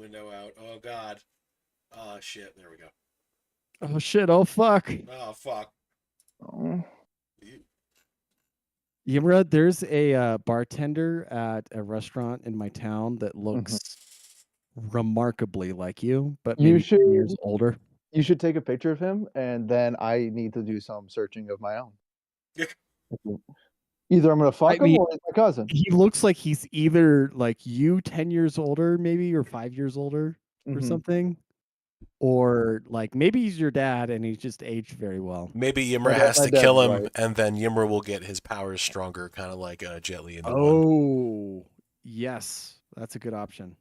window out. Oh God. Oh shit. There we go. Oh shit! Oh fuck! Oh fuck. Oh. Yimra, there's a bartender at a restaurant in my town that looks remarkably like you, but You maybe 10 should- years older. You should take a picture of him, and then I need to do some searching of my own. Either I'm gonna fuck him mean- or he's my cousin. He looks like he's either like you 10 years older, maybe, or 5 years older or Mhm. something. Or like maybe he's your dad and he's just aged very well. Maybe Ymra My has to dad's kill him, right. and then Ymra will get his powers stronger, kind of like Jet Li in the one. Oh, yes. That's a good option.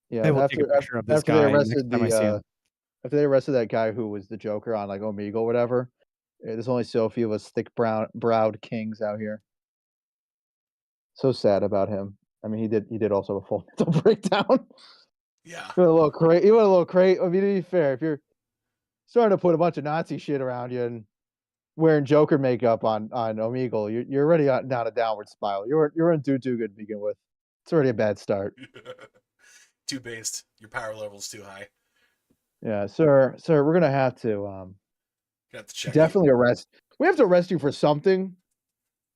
Yeah, I will take a picture of this after they guy arrested next time I see him. after they arrested that guy who was the Joker on like Omegle or whatever, there's only so few of us thick-browed kings out here. So sad about him. I mean, he did also a full mental breakdown. Yeah. He went a little crazy. I mean, to be fair, if you're starting to put a bunch of Nazi shit around you and wearing Joker makeup on Omegle, you're already down a downward spiral. You're in too good to begin with. It's already a bad start. Too based. Your power level's too high. Yeah, sir, we're gonna have to You have to check. definitely arrest. We have to arrest you for something.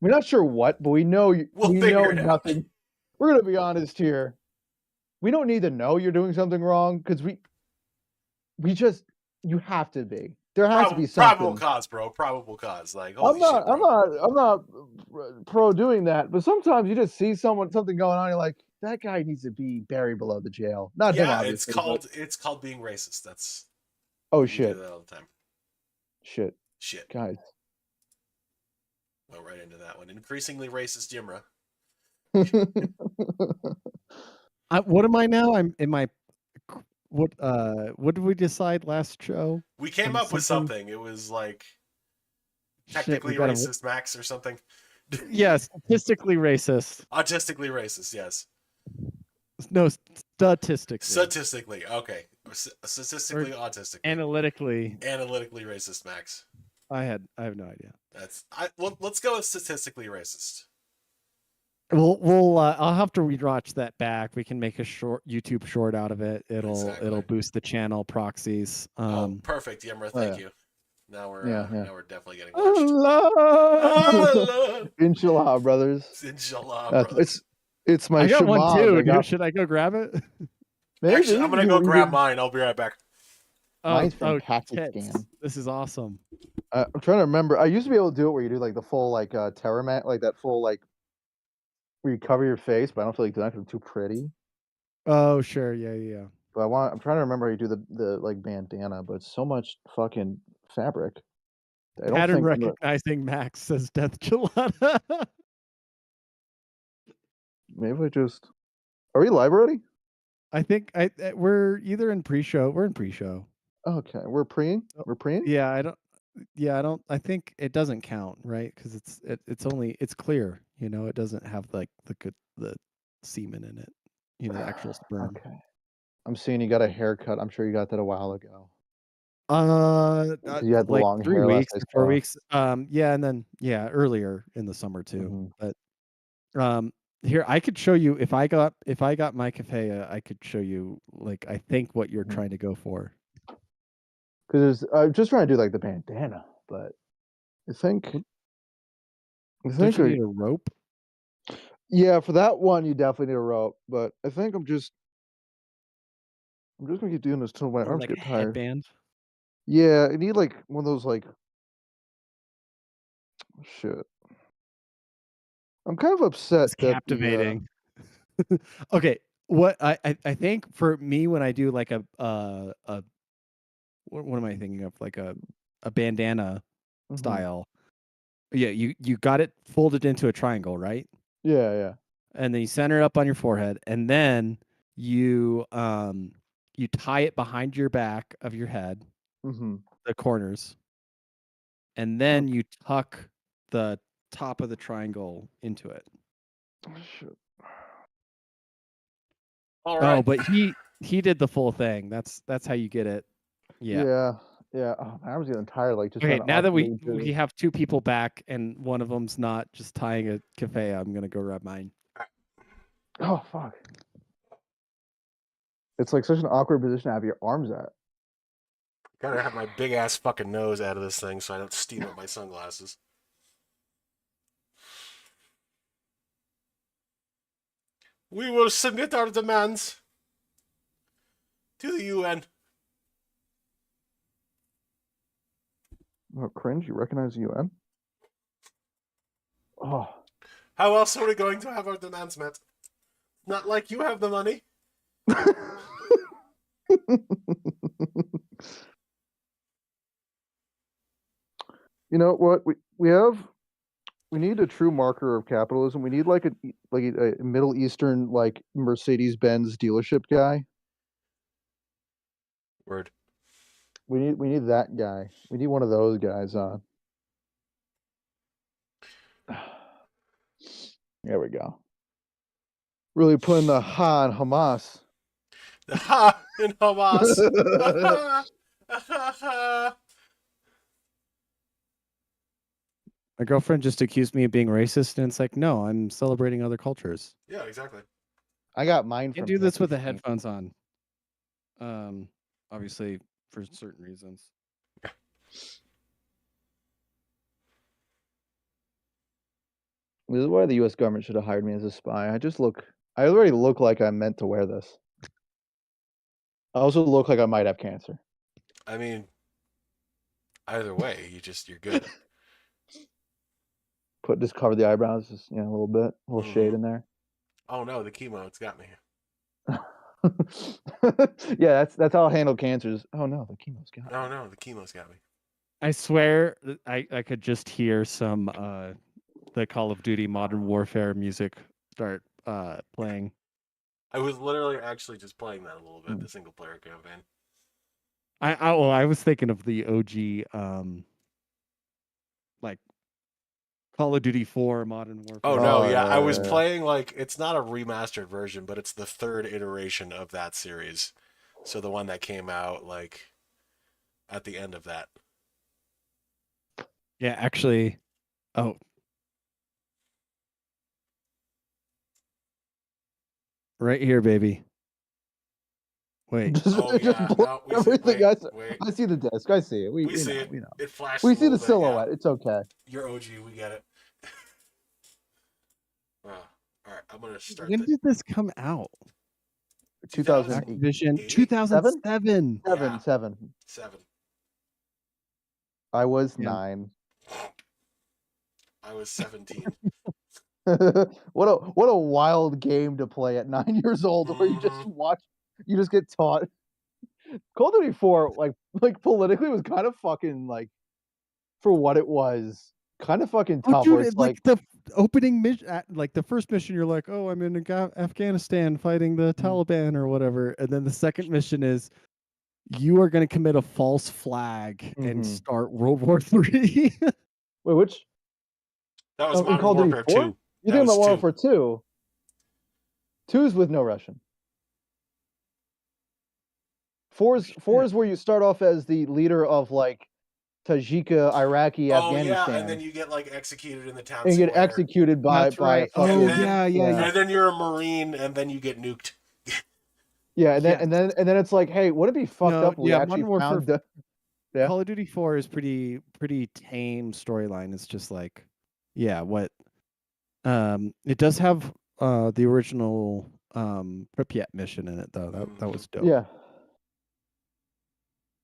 We're not sure what, but we know We'll we figure know it out. nothing. We're gonna be honest here. We don't need to know you're doing something wrong because we just you have to be. There has to be something. Probable cause, bro. Probable cause. Like, I'm holy shit, bro. I'm not pro doing that, but sometimes you just see something going on. You're like, that guy needs to be buried below the jail. Not him, Yeah, obviously. it's called being racist. That's Oh we shit! do that all the time. Shit, Shit. guys. Went right into that one. Increasingly racist Ymra. What am I now? What did we decide last show? We came up with something. It was like technically gotta- racist, Max, or something. Yeah, statistically racist. Autistically racist, yes. No, statistically. Statistically, okay. Statistically autistic. Analytically racist, Max. I have no idea. Let's go with statistically racist. We'll I'll have to rewatch that back. We can make a short YouTube short out of it. It'll boost the channel proxies. Perfect, Ymra. Thank you. Now we're now we're definitely getting Allah! Allah! Inshallah, brothers. Inshallah, brothers. It's my I got one Shema. too. Should I go grab it? Maybe. Actually, I'm gonna go grab mine. I'll be right back. Mine's from Pakistan. This is awesome. I'm trying to remember. I used to be able to do it where you do like the full like terror mat, like that full like where you cover your face, but I don't feel like doing that because it's too pretty. Oh sure, yeah. But I'm trying to remember how you do the like bandana, but it's so much fucking fabric. I don't Pattern think recognizing Max says Death Gelada. maybe I just are we live already? I think we're either in pre-show. We're in pre-show. Okay, we're preing. We're preing. Yeah, I don't. I think it doesn't count, right? Because it's clear. You know, it doesn't have like the semen in it. You know, the actual sperm. Okay. I'm seeing you got a haircut. I'm sure you got that a while ago. You had the like long 3 hair weeks, last I 4 saw. weeks. Yeah, and then earlier in the summer too. But here I could show you if I got my kafaya, I could show you like I think what you're trying to go for. Because I'm just trying to do like the bandana, but I think Don't you need a rope? Yeah, for that one you definitely need a rope. But I think I'm just gonna keep doing this till my arms Like get a tired. headband? Yeah, I need like one of those like shit. I'm kind of upset It's captivating. Okay, what I think for me when I do like a what am I thinking of? Like a bandana style. Yeah, you got it folded into a triangle, right? Yeah. And then you center it up on your forehead, and then you tie it behind your back of your head, the corners, and then you tuck the top of the triangle into it. Shit. All right. Oh, but he did the full thing. That's how you get it. Yeah. Oh, my arms getting tired. Like just Okay, trying to now that we upgrade have two people back and one of them's not just tying a cafe, I'm gonna go grab mine. Oh fuck. It's like such an awkward position to have your arms at. Gotta have my big ass fucking nose out of this thing so I don't steam up my sunglasses. We will submit our demands to the UN. Oh, cringe! You recognize the UN? Oh, How else are we going to have our demands met? Not like you have the money. you know what? We need a true marker of capitalism. We need like a Middle Eastern like Mercedes-Benz dealership guy. Word. We need that guy. We need one of those guys on. There we go. Really putting the ha on Hamas. The ha in Hamas. My girlfriend just accused me of being racist, and it's like, no, I'm celebrating other cultures. Yeah, exactly. I got mine Can't from do this with the Happy Feet. headphones on. Obviously for certain reasons. This is why the U.S. government should have hired me as a spy. I already look like I'm meant to wear this. I also look like I might have cancer. I mean, either way, you're good. Just cover the eyebrows, just a little bit, a little shade in there. Oh no, the chemo, it's got me. Yeah, that's how I'll handle cancers. Oh no, the chemo's got me. Oh no, the chemo's got me. I swear I could just hear some the Call of Duty Modern Warfare music start playing. I was literally actually just playing that a little bit, the single player campaign. I was thinking of the OG like Call of Duty 4 Modern Warfare. Oh no, yeah. I was playing like it's not a remastered version, but it's the third iteration of that series. So the one that came out like at the end of that. Yeah, actually. Oh. Right here, baby. Wait. Everything I see the disc. I see it. We see it. We know. It flashed. We see the silhouette. Yeah. It's okay. You're OG. We get it. All right. I'm gonna start. When did this come out? 2008. Activision. 2007. Seven. I was 9. I was 17. What a wild game to play at 9 years old, where you just get taught. Call of Duty 4, like politically, was kind of fucking like, for what it was, kind of fucking tough. Dude, it's like the opening mission, like the first mission, you're like, oh, I'm in Afghanistan fighting the Taliban or whatever, and then the second mission is you are going to commit a false flag and start World War III. Wait, which? That was Modern Warfare 2. You're thinking about Modern Warfare 2? 2's with no Russian. 4's where you start off as the leader of like Tajika, Iraqi, Afghanistan. Yeah, and then you get like executed in the town. And you get executed by right. yeah. And then you're a Marine, and then you get nuked. Yeah, and then it's like, hey, would it be fucked up? We actually found the Call of Duty 4 is pretty tame storyline. It's just like, what? It does have the original Pripyat mission in it though. That was dope. Yeah.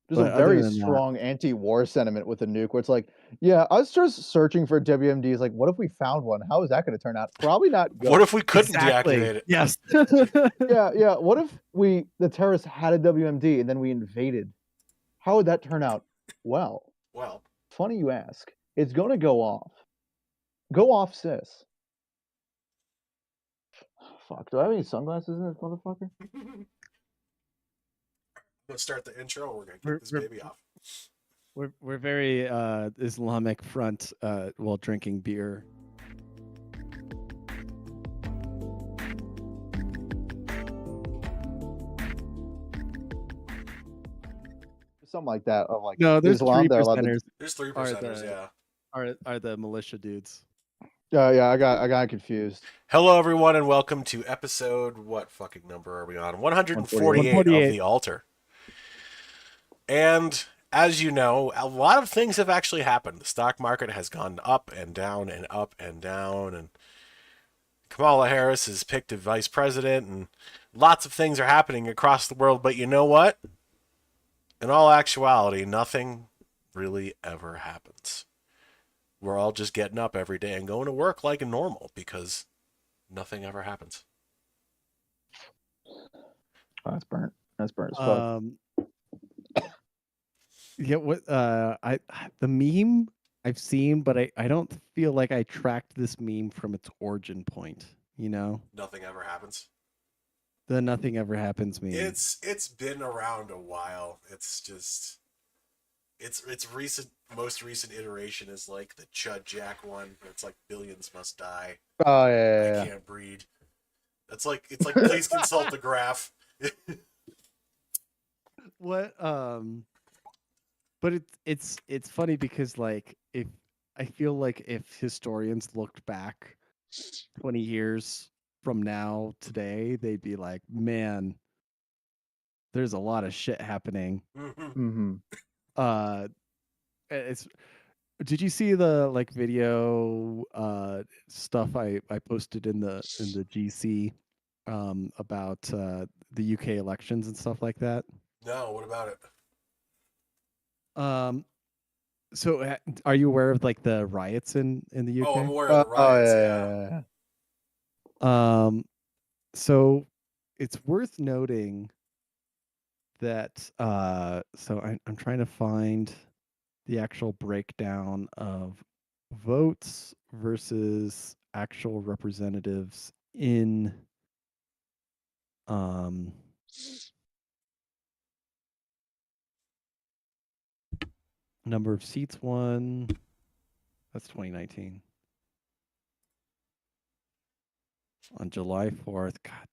There's a very strong anti-war sentiment with the nuke, where it's like, I was just searching for WMDs. Like, what if we found one? How is that going to turn out? Probably not good. What if we couldn't deactivate it? Yes. Yeah. What if the terrorists had a WMD and then we invaded? How would that turn out? Well, funny you ask. It's going to go off. Go off, sis. Fuck. Do I have any sunglasses in this motherfucker? Let's start the intro. We're gonna kick this baby off. We're very Islamic front while drinking beer. Something like that. Of like, no, there's Islam, 3%ers. There's 3%ers. Are the militia dudes. Yeah, I got confused. Hello, everyone, and welcome to episode. What fucking number are we on? 148 of The Altar. And as you know, a lot of things have actually happened. The stock market has gone up and down and up and down, and Kamala Harris is picked as vice president, and lots of things are happening across the world. But you know what? In all actuality, nothing really ever happens. We're all just getting up every day and going to work like normal because nothing ever happens. Oh, that's burnt. That's burnt as fuck. Yeah, what the meme I've seen, but I don't feel like I tracked this meme from its origin point, you know? Nothing ever happens. The nothing ever happens meme. It's been around a while. It's just its most recent iteration is like the Chud Jack one. Where it's like billions must die. Oh yeah. I can't breed. It's like please consult the graph. What but it's funny because like if I feel like if historians looked back 20 years from now today, they'd be like, man, there's a lot of shit happening. Mm-hmm. It's did you see the like video stuff I posted in the GC about the UK elections and stuff like that? No, what about it? So are you aware of like the riots in the UK? Oh, I'm aware of the riots. Yeah. So it's worth noting that so I'm trying to find the actual breakdown of votes versus actual representatives in number of seats won. That's 2019. On July 4th, God,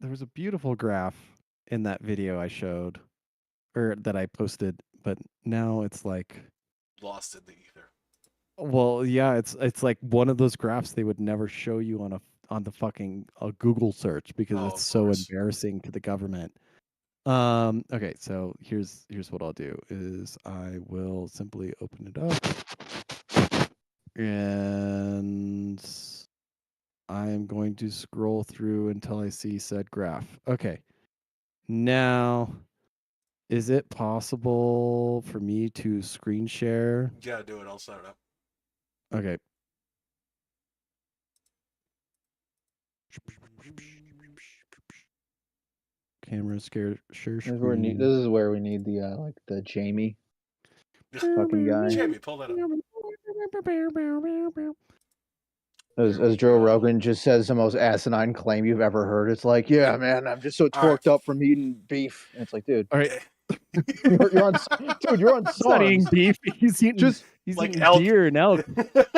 there was a beautiful graph in that video I showed, or that I posted, but now it's like lost in the ether. Well, yeah, it's like one of those graphs they would never show you on the fucking Google search because it's so embarrassing to the government. Okay, so here's what I'll do is I will simply open it up and I'm going to scroll through until I see said graph. Okay. Now, is it possible for me to screen share? Yeah, do it. I'll set it up. Okay. Camera share screen. This is where we need the like the Jamie fucking guy. Jamie, pull that up. As Joe Rogan just says the most asinine claim you've ever heard. It's like, yeah, man, I'm just so torqued up from eating beef. And it's like, dude, all right, you're on, dude, you're on. He's not eating beef. He's eating he's like eating deer and elk.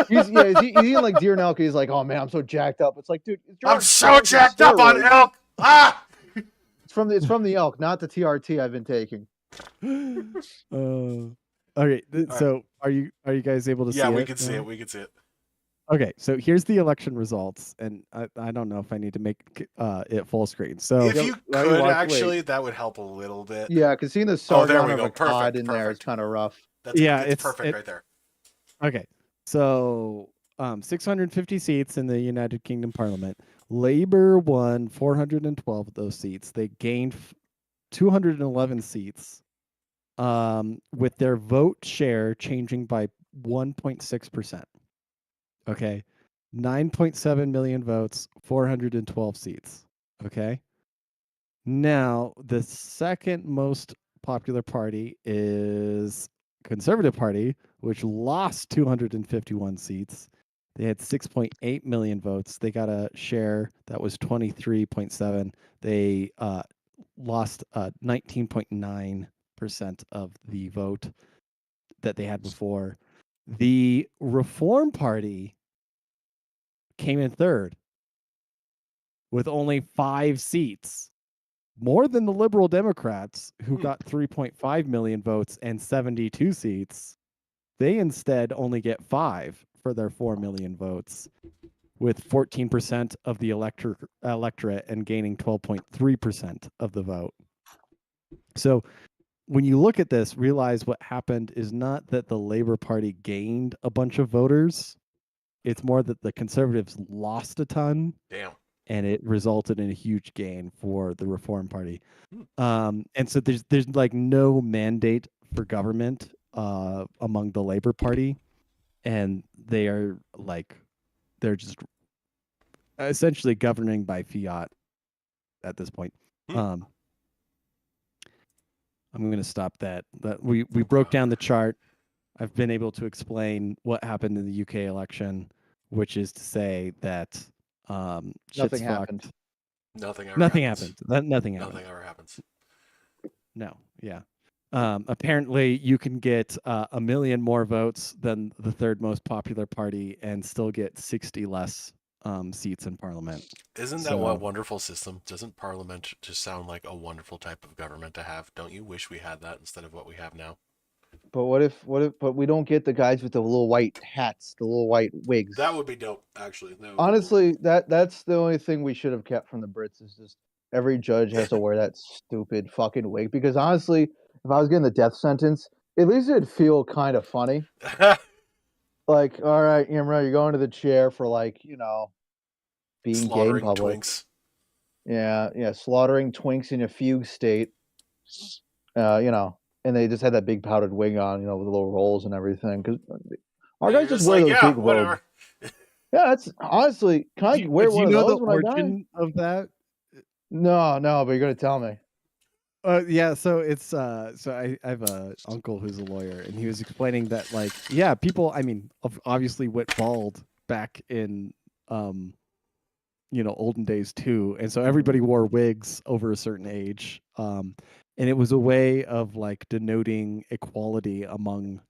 he's eating like deer and elk. He's like, oh man, I'm so jacked up. It's like, dude, I'm so jacked up on elk. Ah. It's from the elk, not the TRT I've been taking. Okay, so are you guys able to see it? Yeah, we can see it. We can see it. Okay, so here's the election results, and I don't know if I need to make it full screen. So if you could actually, that would help a little bit. Yeah, because seeing the Sargon of Akkad in there is kind of rough. It's perfect right there. Okay, so 650 seats in the United Kingdom Parliament. Labour won 412 of those seats. They gained 211 seats, with their vote share changing by 1.6%. Okay, 9.7 million votes, 412 seats. Okay. Now, the second most popular party is Conservative Party, which lost 251 seats. They had 6.8 million votes. They got a share that was 23.7. They lost 19.9% of the vote that they had before. The Reform Party came in third with only 5 seats, more than the Liberal Democrats, who got 3.5 million votes and 72 seats. They instead only get 5 for their 4 million votes, with 14% of the electorate and gaining 12.3% of the vote. So when you look at this, realize what happened is not that the Labour Party gained a bunch of voters. It's more that the Conservatives lost a ton. Damn. And it resulted in a huge gain for the Reform Party. And so there's like no mandate for government among the Labour Party, and they're just essentially governing by fiat at this point. I'm going to stop that. We broke down the chart. I've been able to explain what happened in the UK election, which is to say that Nothing happened. Nothing ever Nothing happens. happened. Nothing happened. Nothing ever happens. No, yeah. Apparently, you can get 1 million more votes than the third most popular party and still get 60 less seats in Parliament. Isn't that a wonderful system? Doesn't Parliament just sound like a wonderful type of government to have? Don't you wish we had that instead of what we have now? But what if but we don't get the guys with the little white hats, the little white wigs? That would be dope, actually. Honestly, that's the only thing we should have kept from the Brits is just every judge has to wear that stupid fucking wig. Because honestly, if I was getting the death sentence, at least it'd feel kind of funny. Like, all right, Imra, you're going to the chair for being gay in public. Twinks. Yeah, slaughtering twinks in a fugue state. And they just had that big powdered wig on, with the little rolls and everything. Because our guys just wear those big robes. Yeah, that's honestly. Can I wear one of those when I die? Do you know the origin of that? No, but you're gonna tell me. Yeah, so it's so I have a uncle who's a lawyer, and he was explaining that people, obviously went bald back in olden days too, and so everybody wore wigs over a certain age, and it was a way of denoting equality among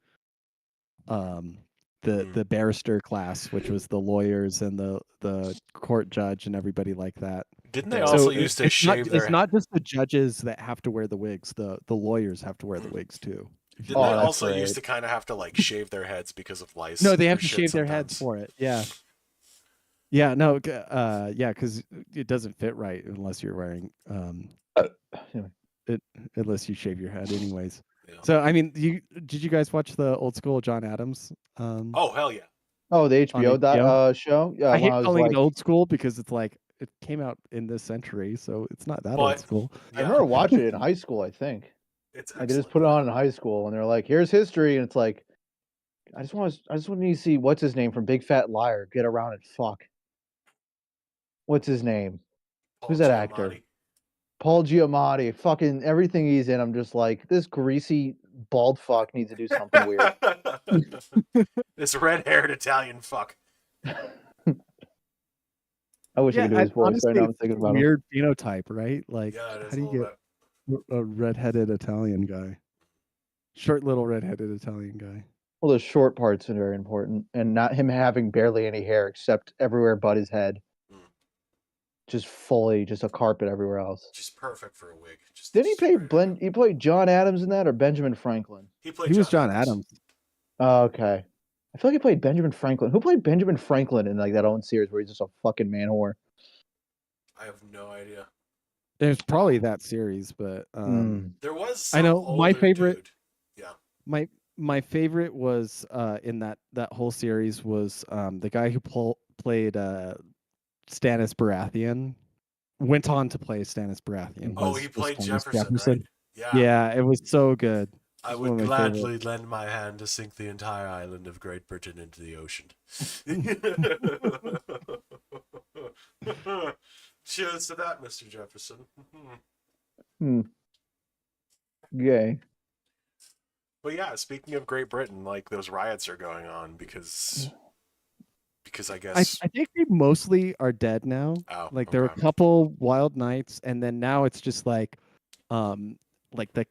the barrister class, which was the lawyers and the court judge and everybody like that. Didn't they also used to shave their... It's not just the judges that have to wear the wigs. The lawyers have to wear the wigs too. Didn't they also used to kind of have to shave their heads because of lice? No, they have to shave their heads for it. Yeah. Yeah, no, because it doesn't fit right unless you're wearing unless you shave your head anyways. Yeah. So did you guys watch the old school John Adams? Oh hell yeah! Oh, the HBO show. Yeah, I hate calling it old school because it's it came out in this century, so it's not that old school. Yeah. I remember watching it in high school. I think they just put it on in high school, and they're like, "Here's history," and it's like, I just want to see what's his name from Big Fat Liar get around and fuck. What's his name? Who's that actor? Paul Giamatti. Fucking everything he's in, I'm just like, this greasy bald fuck needs to do something weird. This red-haired Italian fuck. I wish I could do his voice right now. I'm thinking about weird phenotype, right? How do you get a redheaded Italian guy? Short, little redheaded Italian guy. Well, the short parts are very important, and not him having barely any hair except everywhere but his head. Just a carpet everywhere else. Just perfect for a wig. Didn't he play he played John Adams in that, or Benjamin Franklin? He was John Adams. Oh, okay. I feel like he played Benjamin Franklin. Who played Benjamin Franklin in that own series where he's just a fucking man whore? I have no idea. There's probably that series, but there was. I know my favorite. Dude. Yeah. My favorite was in that whole series was the guy who played Stannis Baratheon. Went on to play Stannis Baratheon. Oh, he played Jefferson. Right? Yeah, it was so good. I would gladly lend my hand to sink the entire island of Great Britain into the ocean. Cheers to that, Mr. Jefferson. Gay. But yeah, speaking of Great Britain, those riots are going on because I guess I think they mostly are dead now. Oh, there were a couple wild nights, and then now it's just the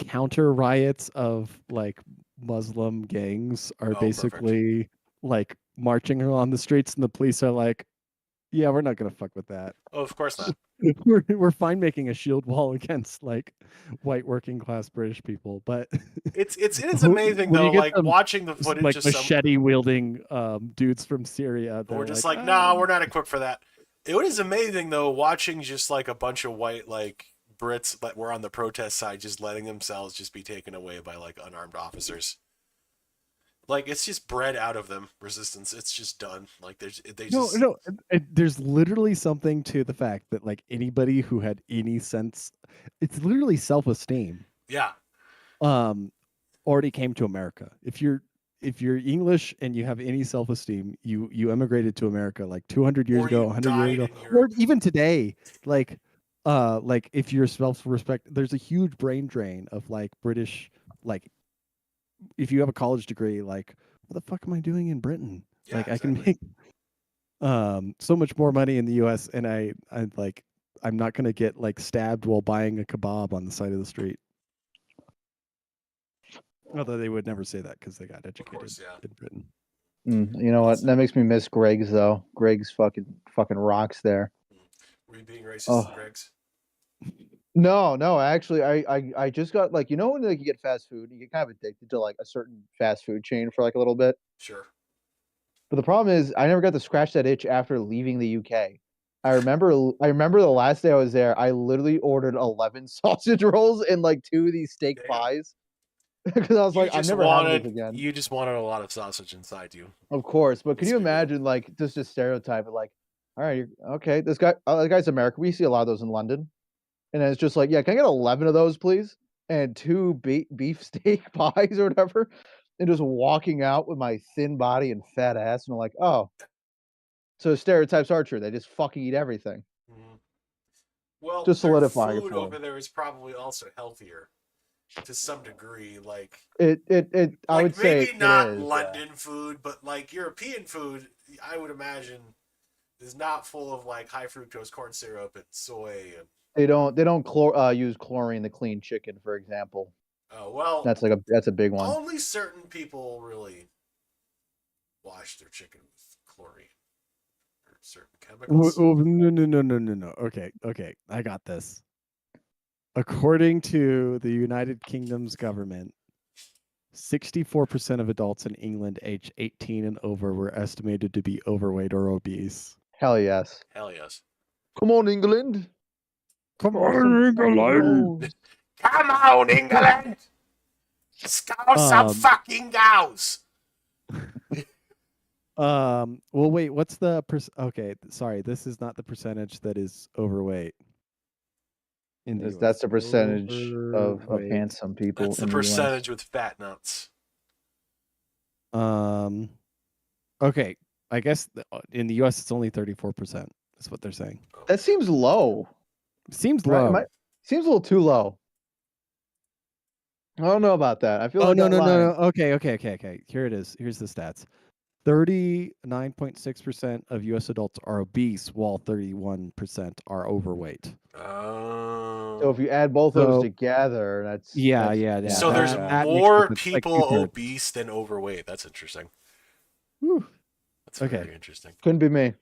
counter riots of Muslim gangs are basically marching on the streets, and the police are like, yeah, we're not gonna fuck with that. Oh, of course not. we're fine making a shield wall against like white working class British people, but It is amazing when you though, get like some watching the footage like of some. machete wielding dudes from Syria, We're they're just like, like, nah, we're not equipped for that. It is amazing though, watching just like a bunch of white like Brits that were on the protest side, just letting themselves just be taken away by like unarmed officers. Like it's just bred out of them resistance. It's just done. Like they no, just no. There's literally something to the fact that like anybody who had any sense, it's literally self-esteem. yeah. Already came to America. If you're English and you have any self-esteem, you emigrated to America like 200 years Or ago, you 100 years died ago, in or Europe. even today. Like if you're self-respect, there's a huge brain drain of like British, like if you have a college degree, like what the fuck am I doing in Britain? Yeah, Like exactly. I can make so much more money in the US, and I'm not gonna get like stabbed while buying a kebab on the side of the street. Although they would never say that because they got educated course, yeah. in Britain. You know what? That makes me miss Greg's though. Greg's fucking rocks there. Were you being racist, Oh. Greg's? No. Actually, I just got like, you know when like you get fast food, you get kind of addicted to like a certain fast food chain for like a little bit. Sure. But the problem is, I never got to scratch that itch after leaving the UK. I remember the last day I was there, I literally ordered 11 sausage rolls and like 2 of these steak Damn. pies because I was like, I'm never having this again. You just wanted a lot of sausage inside you. Of course, but can Let's you be real. imagine like just a stereotype of like, all right, okay, this guy's American. We see a lot of those in London, and it's just like, yeah, can I get 11 of those, please, and 2 beef steak pies or whatever, and just walking out with my thin body and fat ass, and I'm like, oh, so stereotypes are true. They just fucking eat everything. Mhm. Well, Just their solidifying it food for over them. there is probably also healthier to some degree. Like I would say maybe not it is, London food, but like European food, I would imagine is not full of like high fructose corn syrup and soy and. They don't use chlorine to clean chicken, for example. Oh well, That's a big one. only certain people really wash their chicken with chlorine or certain chemicals. No. Okay. I got this. According to the United Kingdom's government, 64% of adults in England aged 18 and over were estimated to be overweight or obese. Hell yes. Hell yes. Come on, England. Come on, England. Come on, England. Scour some fucking cows. Well, wait. What's the okay? Sorry, this is not the percentage that is overweight. That's the percentage of handsome people. That's the percentage with fat nuts. Okay. I guess in the U.S. it's only 34%. That's what they're saying. That seems low. Seems low. Seems a little too low. I don't know about that. I feel like no. Okay. Here it is. Here's the stats. 39.6% of U.S. adults are obese, while 31% are overweight. So if you add both those together, that's yeah. So there's more people obese than overweight. That's interesting. Whew. That's very interesting. Couldn't be me.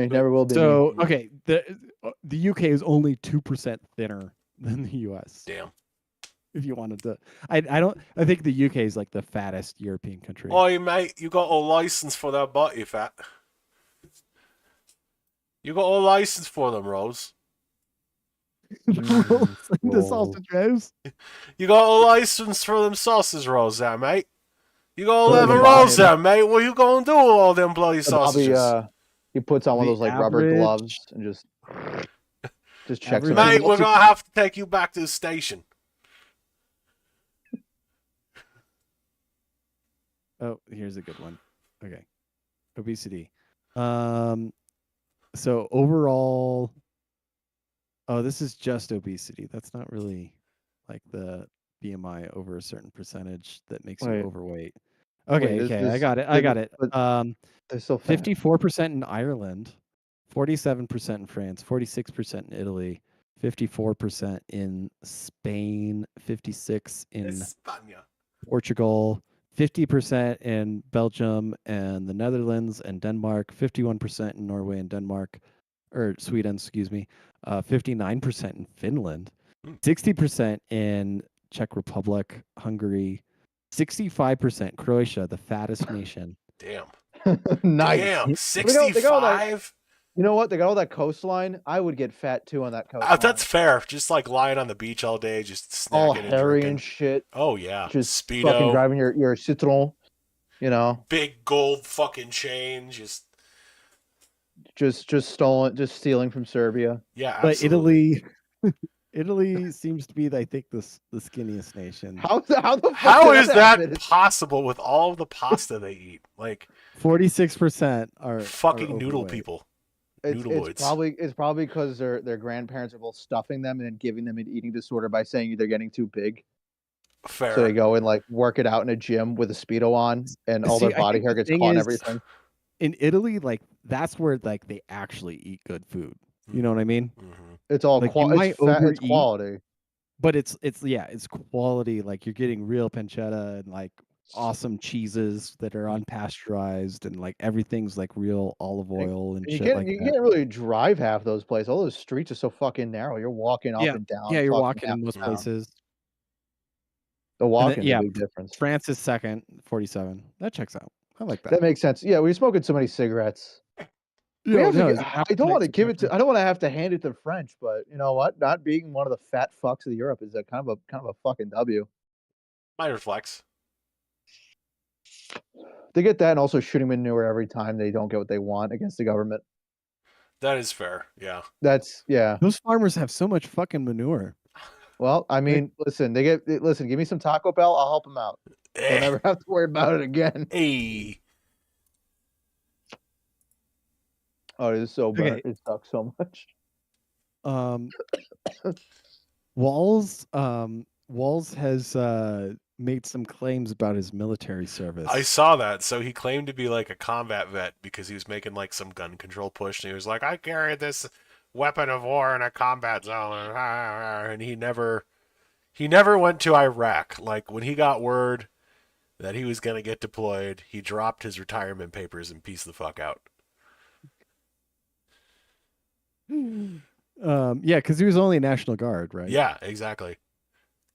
Never will be. So okay, the UK is only 2% thinner than the US. Damn. If you wanted to, I think the UK is like the fattest European country. Oh, mate, you got a license for that body fat. You got a license for them, Rose. The sausage rolls. You got a license for them sausage rolls there, mate. You got 11 rolls there, mate. What you gonna do with all them bloody sausages? He puts on one of those like rubber gloves and just checks them. Mate, we're gonna have to take you back to the station. Oh, here's a good one. Okay. Obesity. So overall, this is just obesity. That's not really like the BMI over a certain percentage that makes you overweight. Okay, I got it. 54% in Ireland, 47% in France, 46% in Italy, 54% in Spain, 56% in España. Portugal, 50% in Belgium and the Netherlands and Denmark, 51% in Norway and Denmark, or Sweden, excuse me, 59% in Finland, Hmm. 60% in Czech Republic, Hungary, 65% Croatia, the fattest nation. Damn. Nice. Damn. They got all that- 65? You know what? They got all that coastline. I would get fat too on that coastline. That's fair. Just like lying on the beach all day, just all snacking and hairy drinking. and shit. Oh yeah. Just Speedo. fucking driving your Citroen. You know, Big gold fucking chain. just stealing from Serbia. Yeah, But absolutely. Italy seems to be, I think, the skinniest nation. How the fuck How did is that happen? possible with all of the pasta they eat? Like 46% are fucking are noodle overweight. people. It's Noodleoids. probably because their grandparents are both stuffing them and then giving them an eating disorder by saying they're getting too big. Fair. So they go and like work it out in a gym with a Speedo on, and all See, their I body think hair the gets thing caught and is- everything. In Italy, like that's where like they actually eat good food. You know what I mean? Mhm. It's all like, you might it's overeat. quality. But it's quality. Like you're getting real pancetta and like awesome cheeses that are unpasteurized and like everything's like real olive oil and You shit can't like you that. can't really drive half those places. All those streets are so fucking narrow. You're walking up and down. Yeah, you're fucking walking half in the most town. places. The walking's yeah, a big difference. France is second, 47. That checks out. I like that. That makes sense. Yeah, we're smoking so many cigarettes. We have to, I don't want to give it to. I don't want to have to hand it to French, but you know what? Not being one of the fat fucks of Europe is a kind of a fucking W. Minor flex. They get that, and also shooting manure every time they don't get what they want against the government. That is fair. Yeah. That's yeah. Those farmers have so much fucking manure. Well, I mean, listen, listen. Give me some Taco Bell, I'll help them out. They'll never have to worry about it again. Hey. Oh, it is so bad. Okay. It sucks so much. Walls has made some claims about his military service. I saw that. So he claimed to be like a combat vet because he was making like some gun control push, and he was like, "I carried this weapon of war in a combat zone," and he never went to Iraq. Like when he got word that he was gonna get deployed, he dropped his retirement papers and pieced the fuck out. Yeah, because he was only National Guard, right? Yeah, exactly.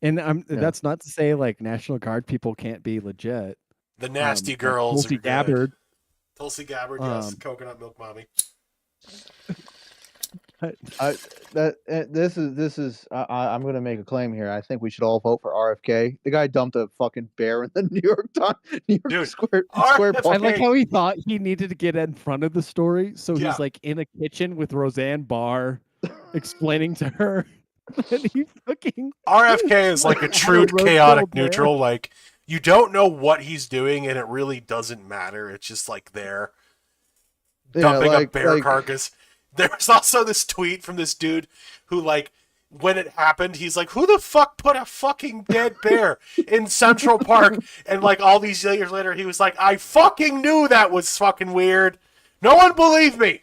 And that's not to say like National Guard people can't be legit. The nasty Like girls. Tulsi are good. Gabbard. Tulsi Gabbard, yes. Coconut milk mommy. This is. I'm going to make a claim here. I think we should all vote for RFK. The guy dumped a fucking bear in the New York Dude, Square RFK Park. I like how he thought he needed to get in front of the story, so Yeah. he's like in a kitchen with Roseanne Barr, explaining to her that he fucking RFK is like a true roast chaotic little bear. neutral. Like you don't know what he's doing, and it really doesn't matter. It's just like there dumping a bear carcass. There was also this tweet from this dude who, like, when it happened, he's like, "Who the fuck put a fucking dead bear in Central Park?" And like all these years later, he was like, "I fucking knew that was fucking weird. No one believed me."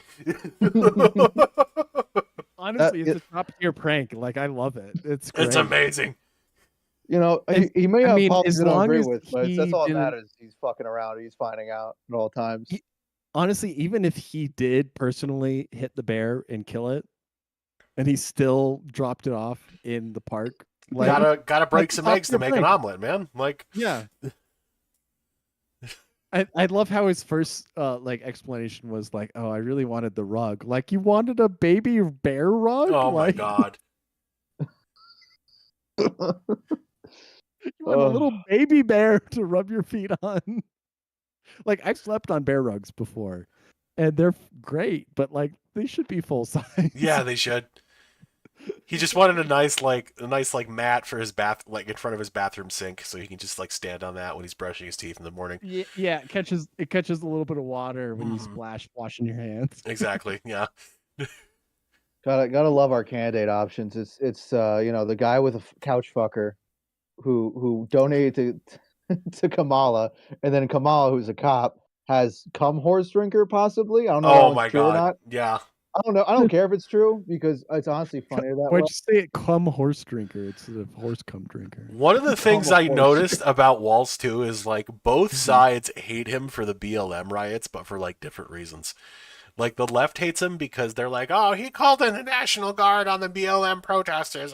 honestly, it's a top tier prank. Like I love it. It's great. It's amazing. You know, And- he may I have mean, policies as I don't long agree as with, but he that's all that didn't- matters. He's fucking around. He's finding out at all times. Honestly, even if he did personally hit the bear and kill it, and he still dropped it off in the park, like Gotta break like, some top eggs to tier make an prank. omelet, man. Like, yeah. I love how his first like explanation was like, "Oh, I really wanted the rug." Like you wanted a baby bear rug? oh my Like, god. You want a little baby bear to rub your feet on. Like I've slept on bear rugs before, and they're great, but like they should be full size. Yeah, they should. He just wanted a nice mat for his bath, like in front of his bathroom sink, so he can just like stand on that when he's brushing his teeth in the morning. Yeah. It catches a little bit of water when you splash washing your hands. Exactly. Yeah. Gotta love our candidate options. It's the guy with a couch fucker who donated to Kamala, and then Kamala, who's a cop, has cum horse drinker possibly. I don't know Oh if my it's true or god. not. Yeah. I don't know. I don't care if it's true because it's honestly funnier that way. Why'd you say it cum horse drinker instead of horse cum drinker? One of the things I horse. noticed about Walz too is like both Mm-hmm. sides hate him for the BLM riots, but for like different reasons. Like the left hates him because they're like, oh, he called in the National Guard on the BLM protesters.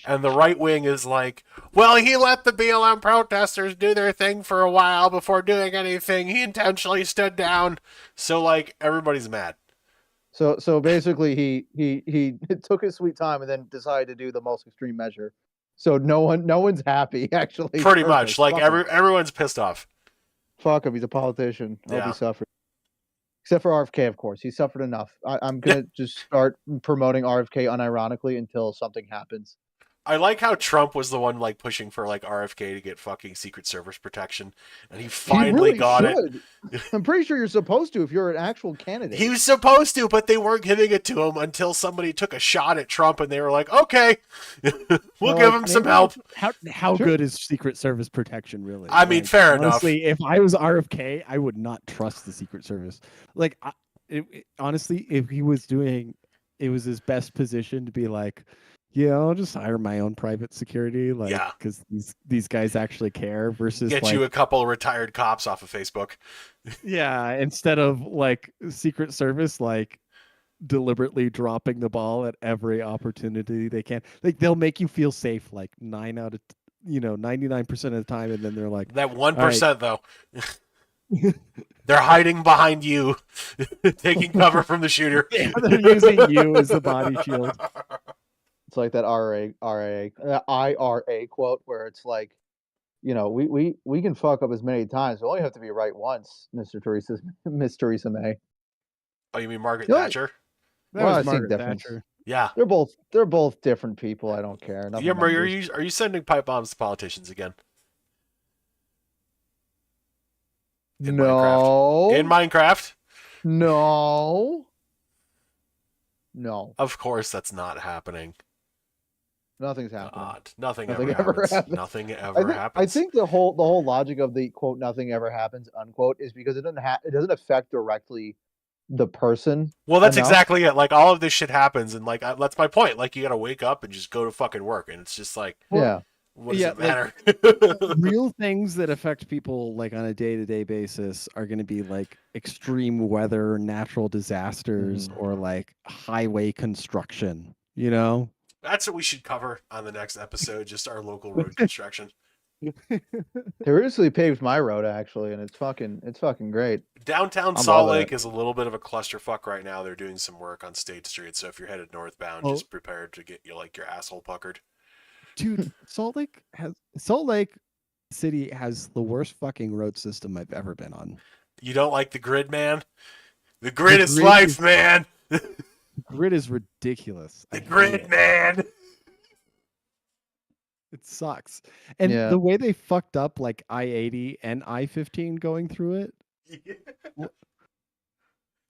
And the right wing is like, well, he let the BLM protesters do their thing for a while before doing anything. He intentionally stood down. So like everybody's mad. So basically, he took his sweet time and then decided to do the most extreme measure. So no one's happy. Actually, Pretty Perfect. much. Like Fuck him. everyone's pissed off. Fuck him. He's a politician. I hope Yeah. he suffered. Except for RFK, of course. He suffered enough. I'm gonna just start promoting RFK unironically until something happens. I like how Trump was the one like pushing for like RFK to get fucking Secret Service protection, and he finally got it. I'm pretty sure you're supposed to if you're an actual candidate. He was supposed to, but they weren't giving it to him until somebody took a shot at Trump, and they were like, "Okay, we'll give him some help." How good is Secret Service protection really? I mean, fair enough. Honestly, if I was RFK, I would not trust the Secret Service. Like, honestly, if he was doing, it was his best position to be like, yeah, I'll just hire my own private security, like, Yeah. because these guys actually care. Versus Get like, you a couple of retired cops off of Facebook. yeah, instead of like Secret Service, like deliberately dropping the ball at every opportunity they can. Like they'll make you feel safe, like 99% of the time, and then they're like, That 1% though, they're hiding behind you, taking cover from the shooter. yeah, they're using you as the body shield. It's like that IRA quote where it's like, we can fuck up as many times. We only have to be right once, Miss Theresa May. Oh, you mean Margaret You know what? Thatcher? That Well, I was see Margaret difference. Thatcher. Yeah. They're both different people. I don't care. Nothing Yeah, Murray, matters. are you sending pipe bombs to politicians again? In No. In Minecraft? No. No. Of course that's not happening. Nothing's happening. God, nothing Nothing ever ever happens. happens. Nothing ever happens. I think the whole logic of the quote nothing ever happens unquote is because it doesn't affect directly the person. Well, that's enough. exactly it. Like all of this shit happens, and like that's my point. Like you gotta wake up and just go to fucking work, and it's just like, Yeah. what does Yeah, it matter? Real things that affect people like on a day-to-day basis are going to be like extreme weather, natural disasters, or like highway construction, That's what we should cover on the next episode. Just our local road construction. They recently paved my road actually, and it's fucking great. Downtown I'm Salt loving Lake it. is a little bit of a clusterfuck right now. They're doing some work on State Street, so if you're headed northbound, Oh. just prepare to get your asshole puckered. Dude, Salt Lake City has the worst fucking road system I've ever been on. You don't like the grid, man? The grid is grid life, is- man. The grid is ridiculous. The I hate grid, it. man. It sucks. And Yeah. the way they fucked up like I-80 and I-15 going through it,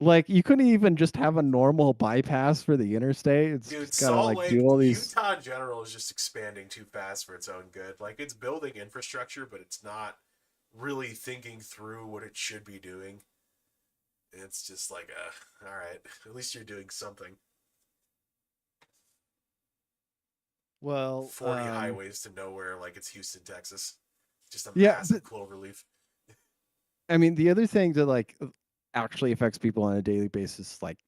like you couldn't even just have a normal bypass for the interstate. It's Dude, just gotta Salt like Lake, do all these. Utah in general is just expanding too fast for its own good. Like it's building infrastructure, but it's not really thinking through what it should be doing. It's just like, all right, at least you're doing something. Well, 40 highways to nowhere, like it's Houston, Texas. Just a Yeah, massive cloverleaf. I mean, the other thing that like actually affects people on a daily basis, like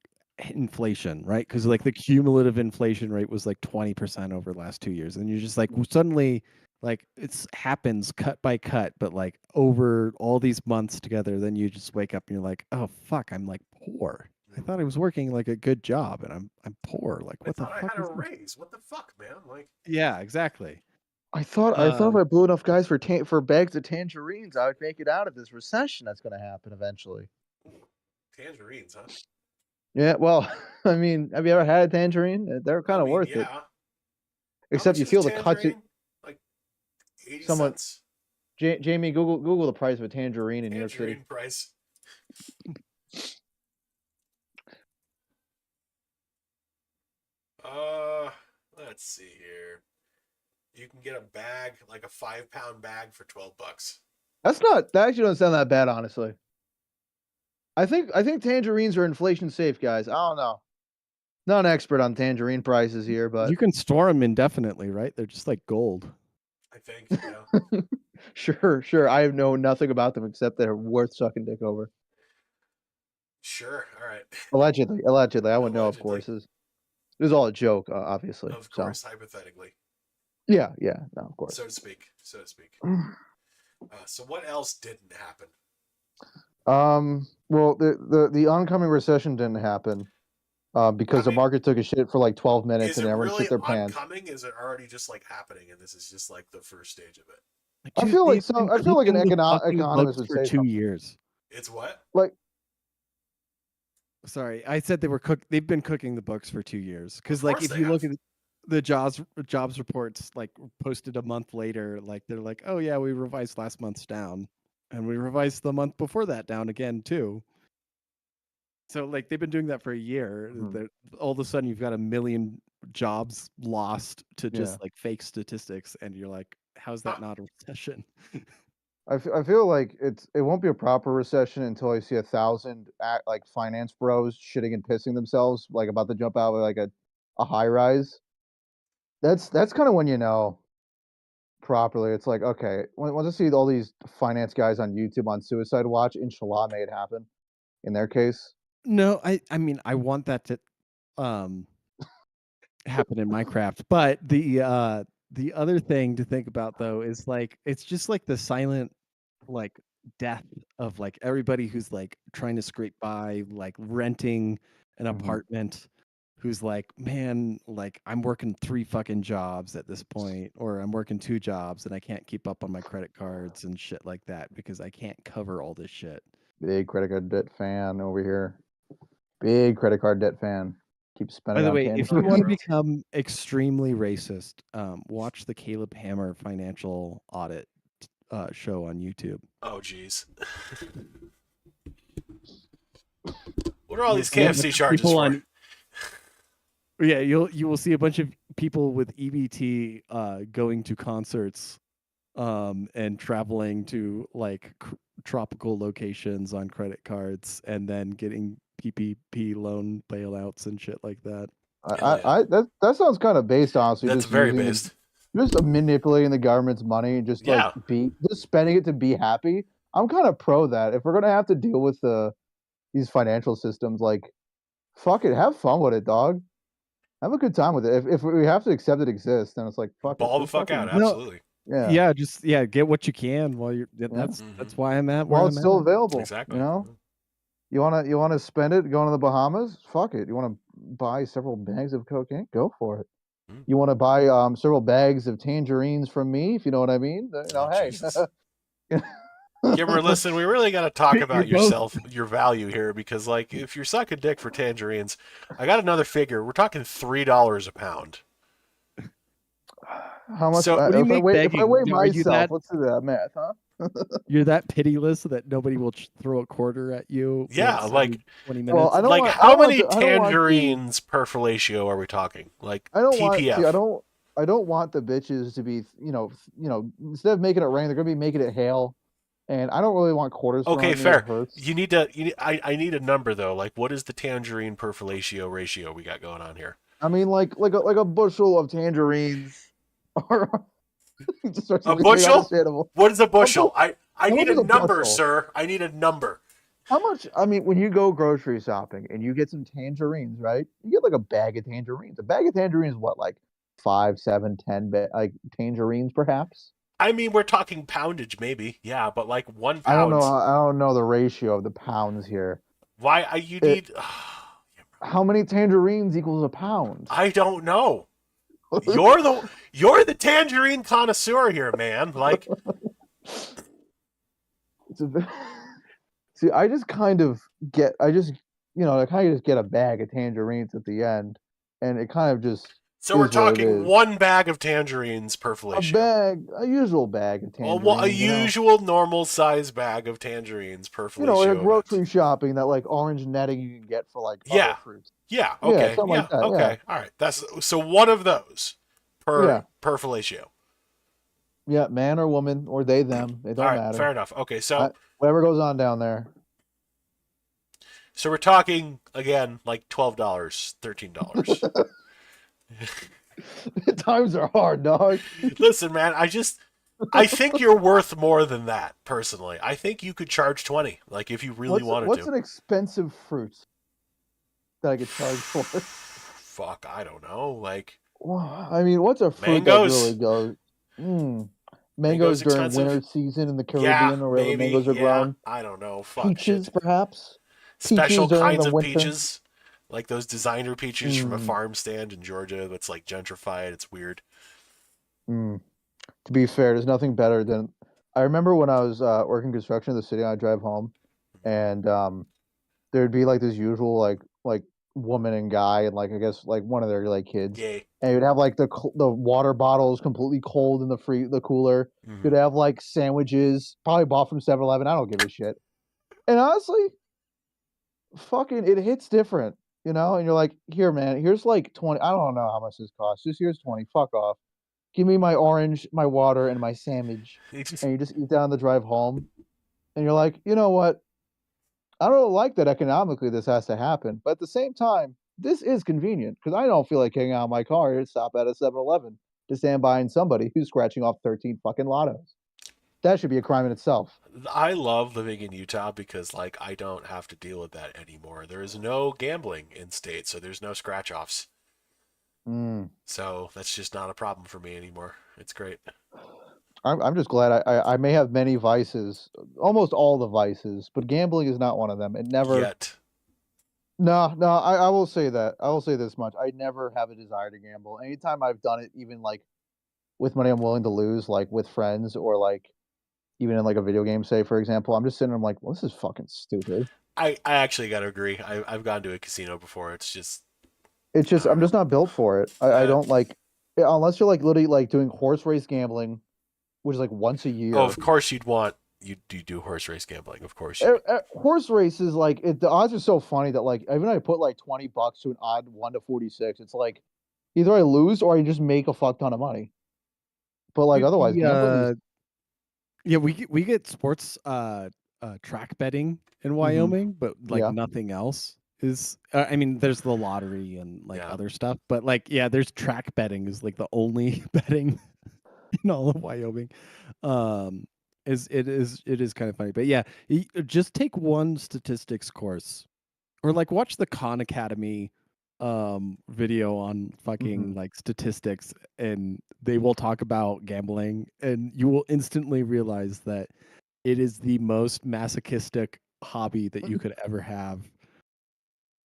inflation, right? Because like the cumulative inflation rate was like 20% over the last 2 years, and you're just like suddenly like it's happens cut by cut, but like over all these months together, then you just wake up and you're like, oh fuck, I'm like poor. I thought I was working like a good job, and I'm poor. Like what I the thought I fuck? had a is this? raise. What the fuck, man? Like, Yeah, exactly. I thought if I blew enough guys for bags of tangerines, I would make it out of this recession that's going to happen eventually. tangerines, huh? Yeah, well, I mean, have you ever had a tangerine? They're kind of worth it. How Except much you is feel a the cuts. tangerine? Like 80 Someone- cents. Jamie, Google the price of a tangerine in New York City. Tangerine price. Let's see here. You can get a bag, like a 5-pound bag, for $12. That actually doesn't sound that bad, honestly. I think tangerines are inflation safe, guys. I don't know. Not an expert on tangerine prices here, but You can store them indefinitely, right? They're just like gold. I think. Yeah. sure. I know nothing about them except they're worth sucking dick over. Sure. All right. Allegedly. I wouldn't know, of Allegedly. course. It was all a joke, obviously. Of course, hypothetically. Yeah, no, of course. So to speak. So what else didn't happen? Well, the oncoming recession didn't happen because the market took a shit for like 12 minutes and everyone shit their pants. Is it really oncoming? Is it already just like happening and this is just like the first stage of it? I feel like an economist would for say 2 years. It's what? Like, sorry, I said they've been cooking the books for 2 years. Because like if you look at the jobs reports like posted a month later, like they're like, oh yeah, we revised last month's down, and we revised the month before that down again too. So like they've been doing that for a year. All of a sudden you've got 1 million jobs lost to just like fake statistics, and you're like, how's that not a recession? I feel like it won't be a proper recession until I see 1,000 like finance bros shitting and pissing themselves, like about to jump out of like a high rise. That's kind of when you know properly. It's like, okay, once I see all these finance guys on YouTube on suicide watch, inshallah, may it happen in their case. No, I mean I want that to happen in my craft, but the other thing to think about though is like it's just like the silent like death of like everybody who's like trying to scrape by, like renting an apartment, who's like, man, like I'm working 3 fucking jobs at this point, or I'm working 2 jobs and I can't keep up on my credit cards and shit like that because I can't cover all this shit. Big credit card debt fan over here. Big credit card debt fan. Keep spending. By the way, if you want to become extremely racist, watch the Caleb Hammer financial audit show on YouTube. Oh, geez. What are all these KFC charges for? Yeah, you will see a bunch of people with EBT going to concerts and traveling to like tropical locations on credit cards and then getting PPP loan bailouts and shit like that. That sounds kind of based, honestly. That's very based. Just manipulating the government's money and just like just spending it to be happy. I'm kind of pro that. If we're gonna have to deal with these financial systems, like, fuck it, have fun with it, dog. Have a good time with it. If we have to accept it exists, then it's like fuck. Ball the fuck out, absolutely. Yeah, just get what you can while you're. That's why I'm at. While it's still available, exactly. You know, you wanna spend it going to the Bahamas? Fuck it. You want to buy several bags of cocaine? Go for it. You want to buy several bags of tangerines from me, if you know what I mean? You know, hey. Gimmer, listen, we really got to talk about your value here, because like if you're sucking dick for tangerines, I got another figure. We're talking $3 a pound. How much? So if I weigh myself, let's do that math, huh? You're that pitiless that nobody will throw a quarter at you. Yeah, like 20 minutes. Well, how many tangerines per fellatio are we talking? Like TPF. I don't want the bitches to be, you know, instead of making it rain, they're gonna be making it hail, and I don't really want quarters. Okay, fair. I need a number though. Like, what is the tangerine per fellatio ratio we got going on here? I mean, like a bushel of tangerines, or a bushel. What is a bushel? I need a number, sir. I need a number. How much? I mean, when you go grocery shopping and you get some tangerines, right? You get like a bag of tangerines. A bag of tangerines, what, like 5, 7, 10 like tangerines, perhaps? I mean, we're talking poundage, maybe. Yeah, but like 1 pound. I don't know the ratio of the pounds here. You need. How many tangerines equals a pound? I don't know. You're the tangerine connoisseur here, man. Like, see, I kind of just get a bag of tangerines at the end, and it kind of just. So we're talking 1 bag of tangerines per fellatio. A usual bag of tangerines. Well, a usual normal size bag of tangerines per fellatio. You know, like grocery shopping, that like orange netting you can get for like other fruits. Yeah. Okay. Something like that, okay. All right. That's so 1 of those per fellatio. Yeah, man or woman or they them. It don't matter. Fair enough. Okay, so whatever goes on down there. So we're talking again like $12, $13. Times are hard, dog. Listen, man, I just I think you're worth more than that, personally. I think you could charge 20, like if you really wanted What's to. an expensive fruit that I could charge for? Fuck, I don't know. Like I mean, what's a fruit that really mangoes. goes? Mm, Mangoes mangoes during expensive. winter season in the Yeah, Caribbean or wherever maybe. mangoes are Yeah, grown. I don't know. Fuck Peaches, shit. perhaps. Peaches Special during kinds the of winter. peaches, like those designer peaches from a Mm, farm stand in Georgia that's like gentrified. It's weird. mm. To be fair, there's nothing better than. I remember when I was working construction in the city, and I'd drive home, and there'd be like this usual like woman and guy, and like I guess like one of their like kids, Yay. and you'd have like the water bottles completely cold in the cooler. Mm-hmm. You'd have like sandwiches, probably bought from 7-Eleven. I don't give a shit. And honestly, fucking, it hits different, you know. And you're like, here, man, here's like 20. I don't know how much this costs. Just here's 20. Fuck off. Give me my orange, my water, and my sandwich. And you just eat that on the drive home. And you're like, you know what? I don't like that economically this has to happen, but at the same time, this is convenient because I don't feel like getting out of my car to stop at a 7-Eleven to stand behind somebody who's scratching off 13 fucking lottos. That should be a crime in itself. I love living in Utah because like I don't have to deal with that anymore. There is no gambling in state, so there's no scratch offs. Mm. So that's just not a problem for me anymore. It's great. I'm just glad I may have many vices, almost all the vices, but gambling is not one of them. It never. Yet. No, I will say that. I will say this much. I never have a desire to gamble. Anytime I've done it, even like with money I'm willing to lose, like with friends or like even in like a video game, say for example, I'm just sitting there, I'm like, well, this is fucking stupid. I actually got to agree. I've gone to a casino before. It's just, It's I just don't I'm know. just not built for it. I Uh, don't like unless you're like literally like doing horse race gambling, which is like once a oh, year. of course you do horse race gambling. Of course you do. Horse races, like the odds are so funny that like even if I put like $20 to an odd 1 to 46, it's like either I lose or I just make a fuck ton of money. But like Dude, otherwise, gambling is. yeah, we get sports track betting in Mhm. Wyoming, but like Yeah. nothing else is. I mean, there's the lottery and like Yeah. other stuff, but like yeah, there's track betting is like the only betting in all of Wyoming. Um, it is kind of funny, but yeah, just take one statistics course or like watch the Khan Academy video on fucking Mhm. like statistics, and they will talk about gambling, and you will instantly realize that it is the most masochistic hobby that you could ever have,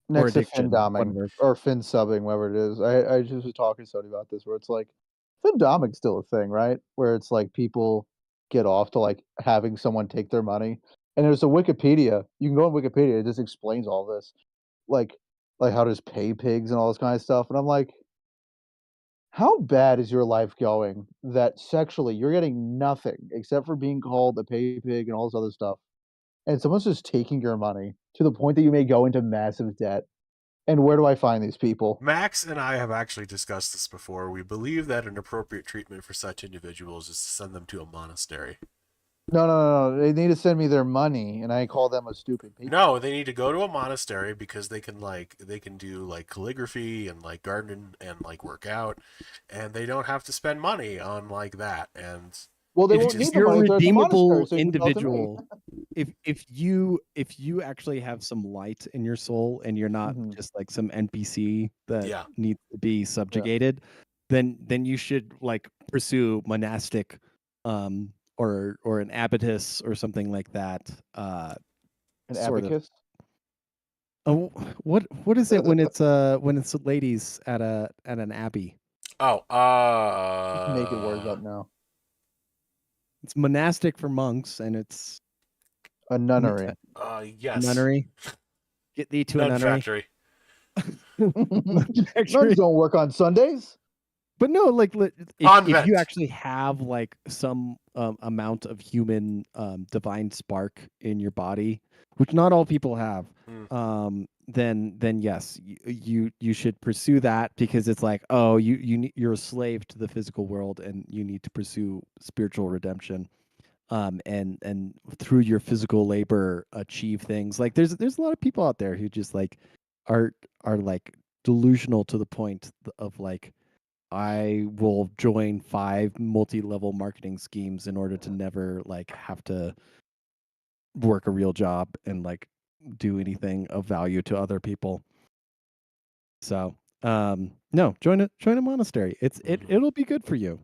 or Next to fin addiction, doming whatever. or fin subbing, whatever it is. I just was talking to somebody about this where it's like fin doming's still a thing, right? Where it's like people get off to like having someone take their money. And there's a Wikipedia. You can go on Wikipedia, it just explains all this. Like like how does pay pigs and all this kind of stuff. And I'm like, how bad is your life going that sexually you're getting nothing except for being called a pay pig and all this other stuff? And someone's just taking your money to the point that you may go into massive debt. And where do I find these people? Max and I have actually discussed this before. We believe that an appropriate treatment for such individuals is to send them to a monastery. No. They need to send me their money, and I call them a stupid people. No, they need to go to a monastery because they can do like calligraphy and like garden and like work out, and they don't have to spend money on like that. And Well, they If, won't just if need the you're a money if they're at the monastery, redeemable so you can sell it to me. individual, if you actually have some light in your soul and you're not Mhm. just like some NPC that Yeah. needs to be subjugated, then you should like pursue monastic or an abbotess or something like that. An Sort of. abacus? Oh, what is it when it's ladies at an abbey? Oh, Just making words up now. It's monastic for monks, and it's A nunnery. yes. nunnery. Get thee to a Nun nunnery. factory. Nuns don't work on Sundays. But no, like if you Convent. actually have like some amount of human divine spark in your body, which not all people have, then yes, you should pursue that, because it's like, oh, you're a slave to the physical world and you need to pursue spiritual redemption. And through your physical labor achieve things. Like there's a lot of people out there who just like are like delusional to the point of like I will join 5 multi-level marketing schemes in order to never like have to work a real job and like do anything of value to other people. So, no, join a monastery. It'll be good for you.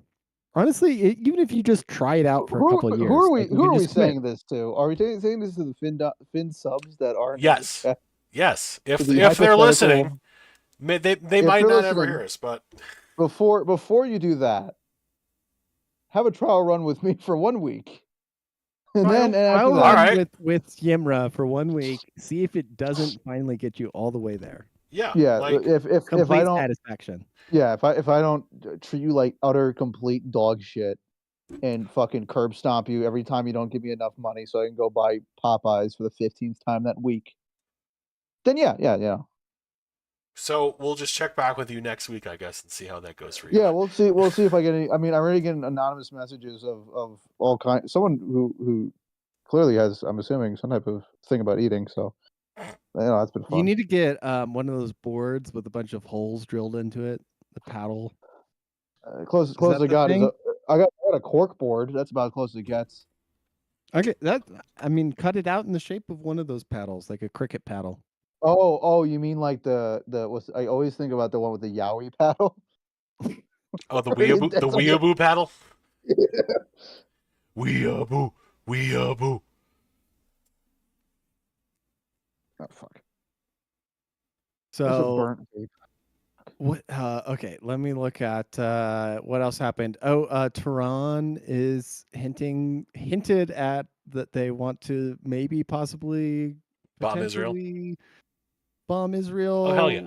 Honestly, even if you just try it out for a couple of years, who are we? like, you Who can are we just quit. saying this to? Are we saying this to the Fin subs that aren't? in the Yes. chat? Yes. If To the they're hypothetical- listening, they If might you're not ever listening- hear us, but Before you do that, have a trial run with me for 1 week, and then after I'll that, All run right. with Yimra for 1 week. See if it doesn't finally get you all the way there. yeah, yeah. like if I Complete don't, satisfaction. yeah, if I don't treat you like utter complete dog shit and fucking curb stomp you every time you don't give me enough money so I can go buy Popeyes for the 15th time that week, then yeah. so we'll just check back with you next week, I guess, and see how that goes for you. Yeah, we'll see. We'll see if I get any. I mean, I'm already getting anonymous messages of all kinds. Someone who clearly has, I'm assuming, some type of thing about eating. So, that's been fun. You need to get one of those boards with a bunch of holes drilled into it. The paddle. Close that as I the got is thing? I got a cork board. That's about as close as it gets. Okay, that I mean, cut it out in the shape of one of those paddles, like a cricket paddle. Oh, you mean like the what's, I always think about the one with the Yowie paddle. Oh, the Right, weeaboo, that's the like- weeaboo paddle. Weeaboo, weeaboo. Oh fuck. That's a So burnt vape. what? Okay, let me look at what else happened. Oh, Tehran is hinted at that they want to maybe possibly Bomb Israel. potentially bomb Israel. Oh, hell yeah.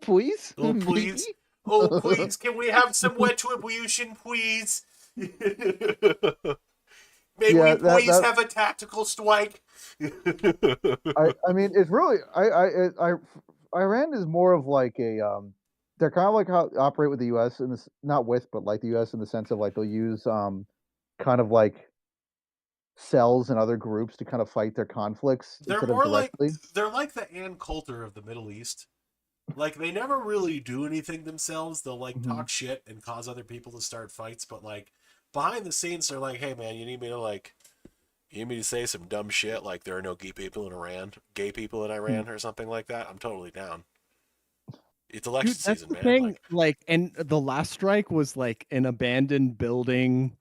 Please, Oh, please. Maybe? Oh, please, can we have some retribution, please? May Yeah, we please that- have a tactical strike? I mean, it's really Iran is more of like a they're kind of like how they operate with the U.S. in this, not with, but like the U.S. in the sense of like they'll use kind of like cells and other groups to kind of fight their conflicts They're instead more of like directly. they're like the Ann Coulter of the Middle East. Like they never really do anything themselves. They'll like Mhm. talk shit and cause other people to start fights, but like behind the scenes, they're like, "Hey man, you need me to say some dumb shit like there are no gay people in Iran, Hmm. or something like that. I'm totally down. It's Dude, election that's season, the man. thing. Like, and the last strike was like an abandoned building.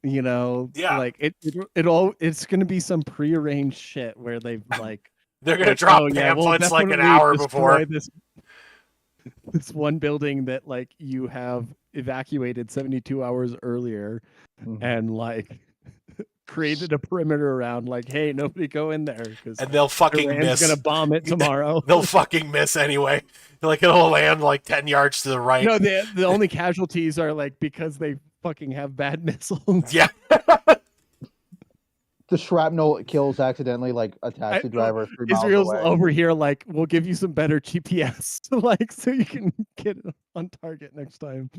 You know, Yeah. like it's gonna be some prearranged shit where they've like They're gonna like, drop oh, yeah, we'll pamphlets like an definitely hour destroy before. this one building that like you have evacuated 72 hours earlier Mhm. and like created a perimeter around like, hey, nobody go in there because And they'll fucking Iran's miss. gonna bomb it tomorrow. They'll fucking miss anyway. Like it'll land like 10 yards to the right. No, the only casualties are like because they fucking have bad missiles. Yeah. The shrapnel kills accidentally like a taxi driver 3 miles Israel's away. over here like, we'll give you some better GPS, like so you can get on target next time.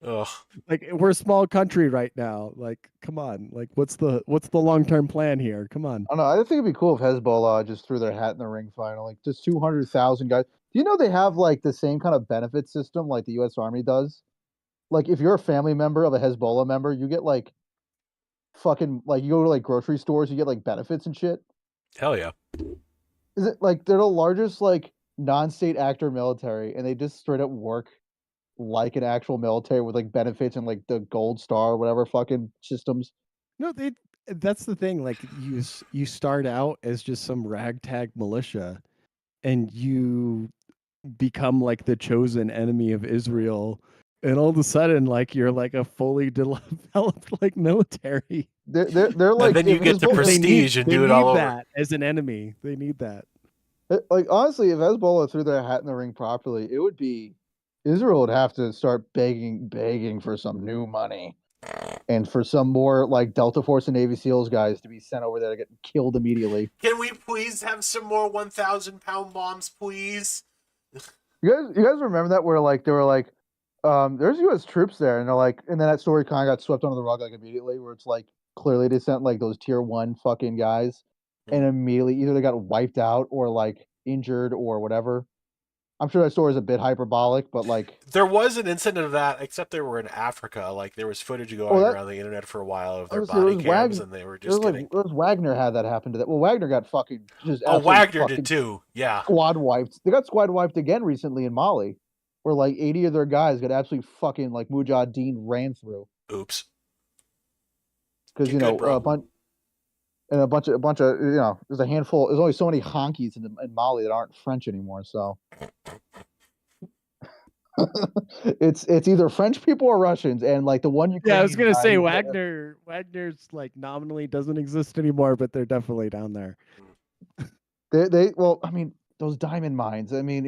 Ugh. Like we're a small country right now. Like, come on. Like, what's the long-term plan here? Come on. I don't know. I think it'd be cool if Hezbollah just threw their hat in the ring finally. Just 200,000 guys. Do you know they have like the same kind of benefit system like the U.S. Army does? Like if you're a family member of a Hezbollah member, you get like fucking like you go to like grocery stores, you get like benefits and shit. Hell yeah. Is it like they're the largest like non-state actor military, and they just straight up work like an actual military with like benefits and like the gold star or whatever fucking systems. No, that's the thing. Like you start out as just some ragtag militia and you become like the chosen enemy of Israel. And all of a sudden, like you're like a fully developed like military. They're like then you if get the Hezbollah- prestige and do it all over. That as an enemy. They need that. Like honestly, if Hezbollah threw their hat in the ring properly, it would be Israel would have to start begging for some new money, and for some more like Delta Force and Navy SEALs guys to be sent over there to get killed immediately. Can we please have some more 1,000-pound bombs, please? You guys remember that where like they were like, there's U.S. troops there, and they're like, and then that story kind of got swept under the rug like immediately, where it's like clearly they sent like those tier 1 fucking guys, and immediately either they got wiped out or like injured or whatever. I'm sure that story is a bit hyperbolic, but like There was an incident of that, except they were in Africa. Like there was footage going around the internet for a while of their body cams, and they were just getting. It was Wagner had that happen to that. Well, Wagner got fucking just. Oh, absolutely Wagner fucking did too. Yeah. Squad wiped. They got squad wiped again recently in Mali, where like 80 of their guys got absolutely fucking like Mujahideen ran through. Oops. Because Get good, bro. a bunch of there's a handful. There's only so many honkies in Mali that aren't French anymore. So it's either French people or Russians, and like the one Yeah, I was gonna say guy- Wagner's like nominally doesn't exist anymore, but they're definitely down there. Well, I mean, those diamond mines. I mean,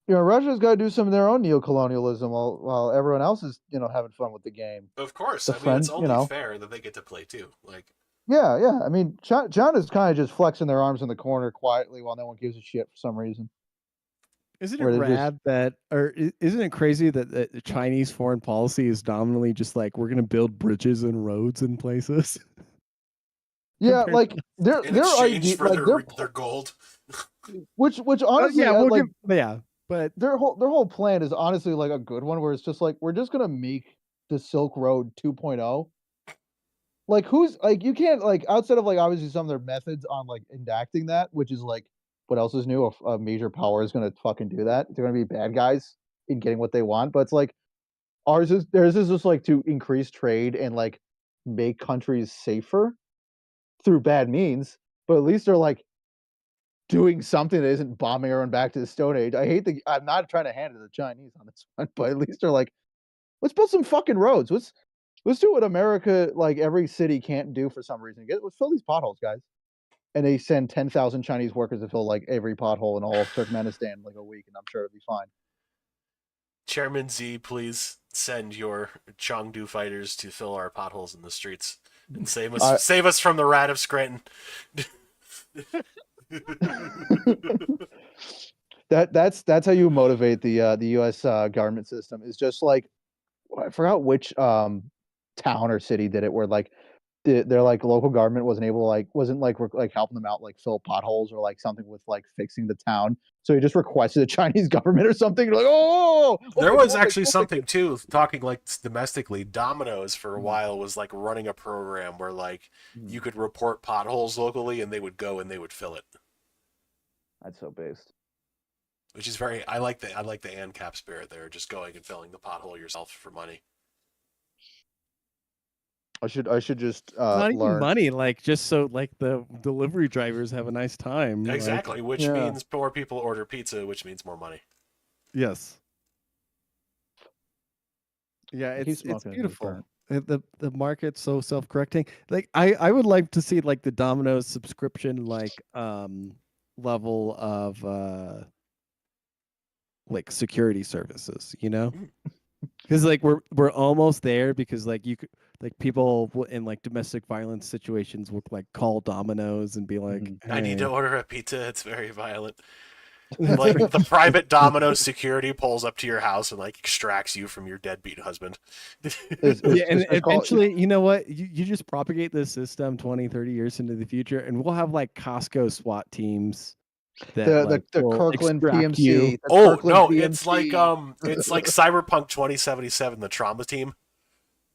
Russia's got to do some of their own neocolonialism while everyone else is having fun with the game. Of course, The I mean friend, it's only fair that they get to play too. Like, yeah. I mean, China's kind of just flexing their arms in the corner quietly while no one gives a shit for some reason. Isn't it rad isn't it crazy that the Chinese foreign policy is nominally just like we're gonna build bridges and roads in places? Yeah, like their exchange idea, for like their gold. which honestly, but their whole plan is honestly like a good one, where it's just like we're just gonna make the Silk Road 2.0. Like who's like you can't like outside of like obviously some of their methods on like enacting that, which is like what else is new? A major power is gonna fucking do that. They're gonna be bad guys in getting what they want, but it's like theirs is just like to increase trade and like make countries safer through bad means, but at least they're like doing something that isn't bombing everyone back to the Stone Age. I'm not trying to hand it to the Chinese on this one, but at least they're like, let's build some fucking roads. Let's do what America, like every city can't do for some reason. Let's fill these potholes, guys. And they send 10,000 Chinese workers to fill like every pothole in all of Turkmenistan in like a week, and I'm sure it'll be fine. Chairman Z, please send your Chengdu fighters to fill our potholes in the streets and save us from the rat of Scranton. That's how you motivate the U.S. Government system. Is just like I forgot which town or city did it, where like their like local government wasn't helping them out, like fill potholes or like something with like fixing the town. So he just requested the Chinese government or something. You're like, there was actually something too, talking like domestically. Domino's for a while was like running a program where like you could report potholes locally and they would go and they would fill it. That's so based. Which is very, I like the ANCAP spirit there, just going and filling the pothole yourself for money. I should just not learn even money, like just so like the delivery drivers have a nice time. Exactly, like, which means more people order pizza, which means more money. Yes. Yeah, it's beautiful. The market's so self-correcting. Like I would like to see like the Domino's subscription like level of like security services, because like we're almost there, because like you could like people in like domestic violence situations would like call Domino's and be like, hey. I need to order a pizza, it's very violent. Like the private Domino's security pulls up to your house and like extracts you from your deadbeat husband. And eventually, you know what, you just propagate this system 20-30 years into the future and we'll have like Costco SWAT teams that the Kirkland PMC. You. PMC. It's like Cyberpunk 2077, the trauma team.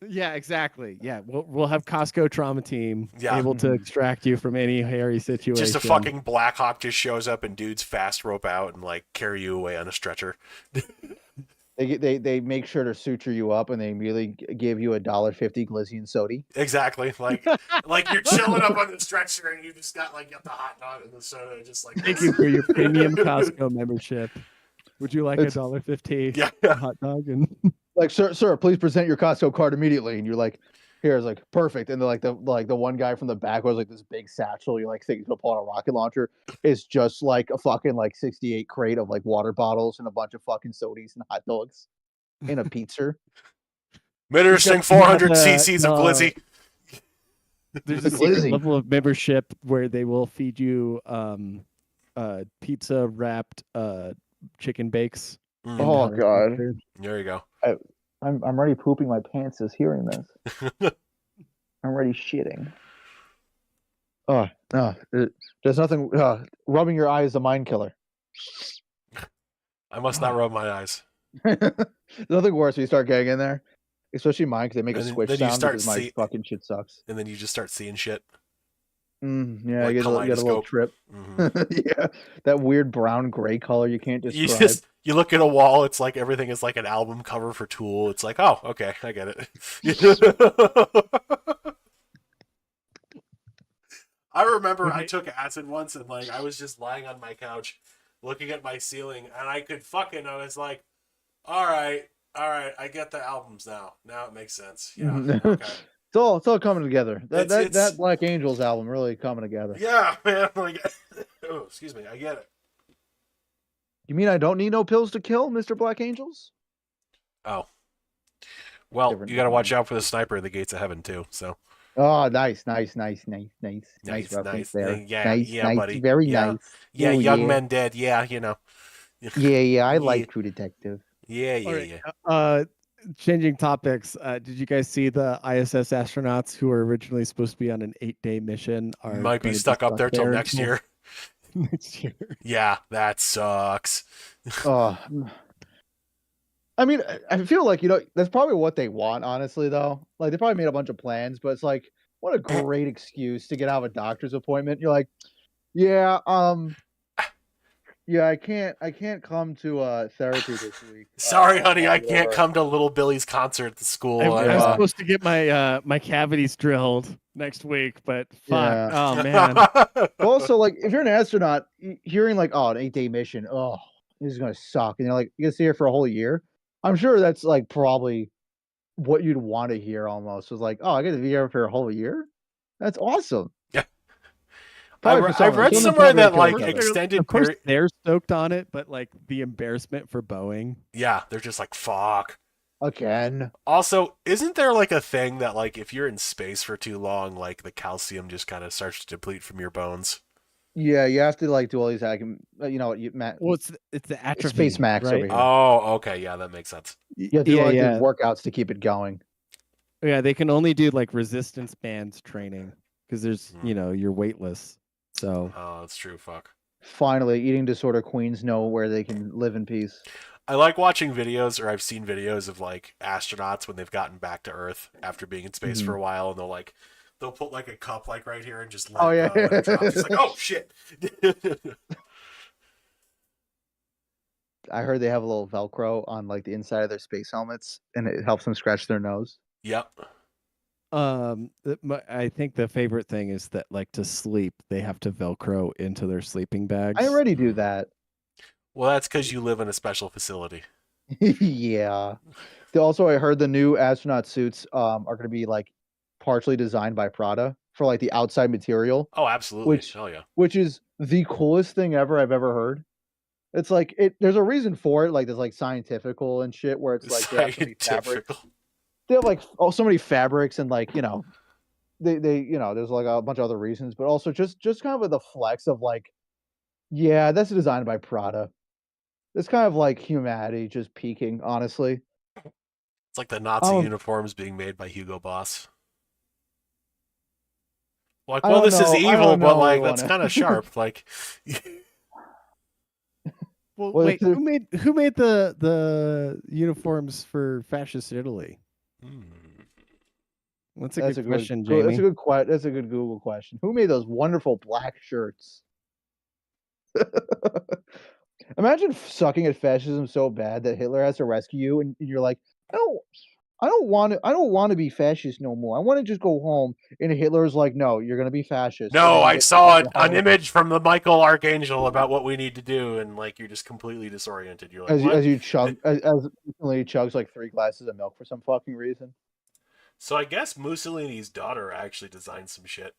Yeah, exactly. Yeah, we'll have Costco trauma team able to extract you from any hairy situation. Just a fucking Blackhawk just shows up and dudes fast rope out and like carry you away on a stretcher. They make sure to suture you up and they immediately give you $1.50 Glizzy soda. Exactly, like you're chilling up on the stretcher and you just got like the hot dog and the soda, just like thank you for your premium Costco membership. Would you like $1.50 hot dog? And like, sir, please present your Costco card immediately. And you're like, here's like perfect. And then like the one guy from the back was like this big satchel. You like think he's gonna pull out a rocket launcher. It's just like a fucking like 68 crate of like water bottles and a bunch of fucking sodas and hot dogs and a pizza. Ministering 400 cc's of Glizzy. There's a level of membership where they will feed you pizza wrapped chicken bakes. Oh god. There you go. I'm already pooping my pants just hearing this. I'm already shitting. There's nothing. Rubbing your eye is a mind killer. I must not rub my eyes. There's nothing worse when you start getting in there, especially mine because they make a And switch then you sound start because my fucking shit sucks. And then you just start seeing shit. Yeah, Like you get a little kaleidoscope. trip. Mhm. Yeah, that weird brown gray color you can't You describe. you look at a wall, it's like everything is like an album cover for Tool. It's like, oh, okay, I get it. I remember I took acid once and like I was just lying on my couch looking at my ceiling and I was like, all right, I get the albums now. Now it makes sense. Yeah. Okay. It's all coming together. It's- That Black Angels album really coming together. Yeah, man. Like, oh, excuse me. I get it. You mean I don't need no pills to kill, Mr. Black Angels? Oh. Well, Different you got to watch design. out for the sniper at the gates of heaven too. So. Oh, nice reference there. Yeah, buddy. Very Yeah. nice. Yeah, Oh, young yeah. men dead. Yeah, you know. Yeah. I Yeah. like True Detective. Yeah. Changing topics. Did you guys see the ISS astronauts who were originally supposed to be on an 8-day mission Might be stuck up there till next year. Next year. Yeah, that sucks. Oh, I mean, I feel like that's probably what they want. Honestly, though, like they probably made a bunch of plans, but it's like, what a great excuse to get out of a doctor's appointment. You're like, yeah, I can't come to therapy this week. Sorry, honey, I can't come to Little Billy's concert at the school. I'm supposed to get my my cavities drilled next week, but fuck. Yeah. Oh man. Also, like, if you're an astronaut, hearing like, oh, an 8-day mission, oh, this is gonna suck, and you're like, you're gonna stay here for a whole year. I'm sure that's like probably what you'd want to hear almost. Was like, oh, I get to be here for a whole year. That's awesome. Yeah. Probably for I've read someone somewhere that kill like each other. extended Of course, period. they're stoked on it, but like the embarrassment for Boeing. Yeah, they're just like fuck. Again. Also, isn't there like a thing that like if you're in space for too long, like the calcium just kind of starts to deplete from your bones? Yeah, you have to like do all these hacking. You know what, Well, it's the atrophy. Space Max right? over here. Oh, okay, yeah, that makes sense. You have to do these workouts to keep it going. Yeah, they can only do like resistance bands training because there's you're weightless. So. Oh, that's true. Fuck. Finally, eating disorder queens know where they can live in peace. I like watching videos, or I've seen videos of like astronauts when they've gotten back to Earth after being in space for a while, and they'll put like a cup like right here and just let it go, and it drops. It's like, oh shit. I heard they have a little Velcro on like the inside of their space helmets, and it helps them scratch their nose. Yep. I think the favorite thing is that like to sleep, they have to Velcro into their sleeping bags. I already do that. Well, that's because you live in a special facility. Yeah. Also, I heard the new astronaut suits are going to be like partially designed by Prada for like the outside material. Oh, absolutely. Hell yeah. Which is the coolest thing ever I've ever heard. It's like there's a reason for it, like there's like scientifical and shit where it's like they have like so many fabrics and like they there's like a bunch of other reasons, but also just kind of the flex of like, yeah, that's designed by Prada. It's kind of like humanity just peaking, honestly. It's like the Nazi uniforms being made by Hugo Boss. Like, well, this is evil, but like that's kind of sharp. Like, well, wait, who made the uniforms for fascist Italy? That's a good question, Jamie. That's a good Google question. Who made those wonderful black shirts? Imagine sucking at fascism so bad that Hitler has to rescue you, and you're like, I don't want to be fascist no more. I want to just go home. And Hitler's like, no, you're gonna be fascist. No, I saw an image from the Michael Archangel about what we need to do, and like you're just completely disoriented. You're like, as you chugs like 3 glasses of milk for some fucking reason. So I guess Mussolini's daughter actually designed some shit.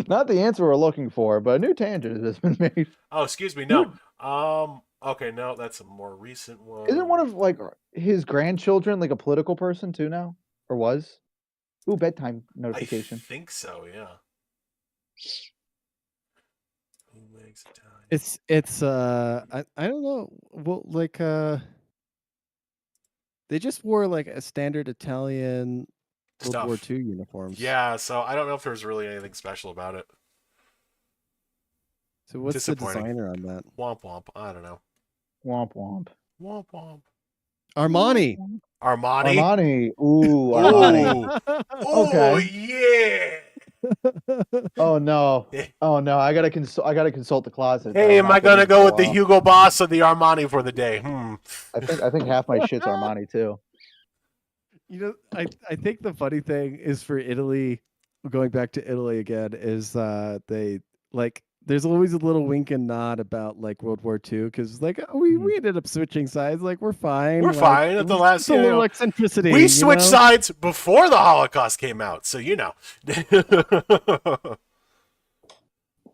Not the answer we're looking for, but a new tangent has been made. Oh, excuse me. No. Okay, no, that's a more recent one. Isn't one of like his grandchildren like a political person too now, or was? Ooh, bedtime notification. I think so. Yeah. Who makes Italian? It's I don't know. Well, like they just wore like a standard Italian World War II uniforms. Yeah, so I don't know if there's really anything special about it. So what's the Disappointing. designer on that? Womp womp. I don't know. Womp womp. Womp womp. Armani. Armani. Armani. Ooh, Armani. Ooh. Okay. Yeah. Oh no. Oh no. I gotta consult the closet. Hey, I'm am not I gonna getting go it with the for a while. Hugo Boss or the Armani for the day? I think half my shit's Armani too. You know, I think the funny thing is for Italy, going back to Italy again, is they like there's always a little wink and nod about like World War II because like we ended up switching sides, like we're fine. We're like, fine at the last. it's a little eccentricity. We you switched know? sides before the Holocaust came out, so you know.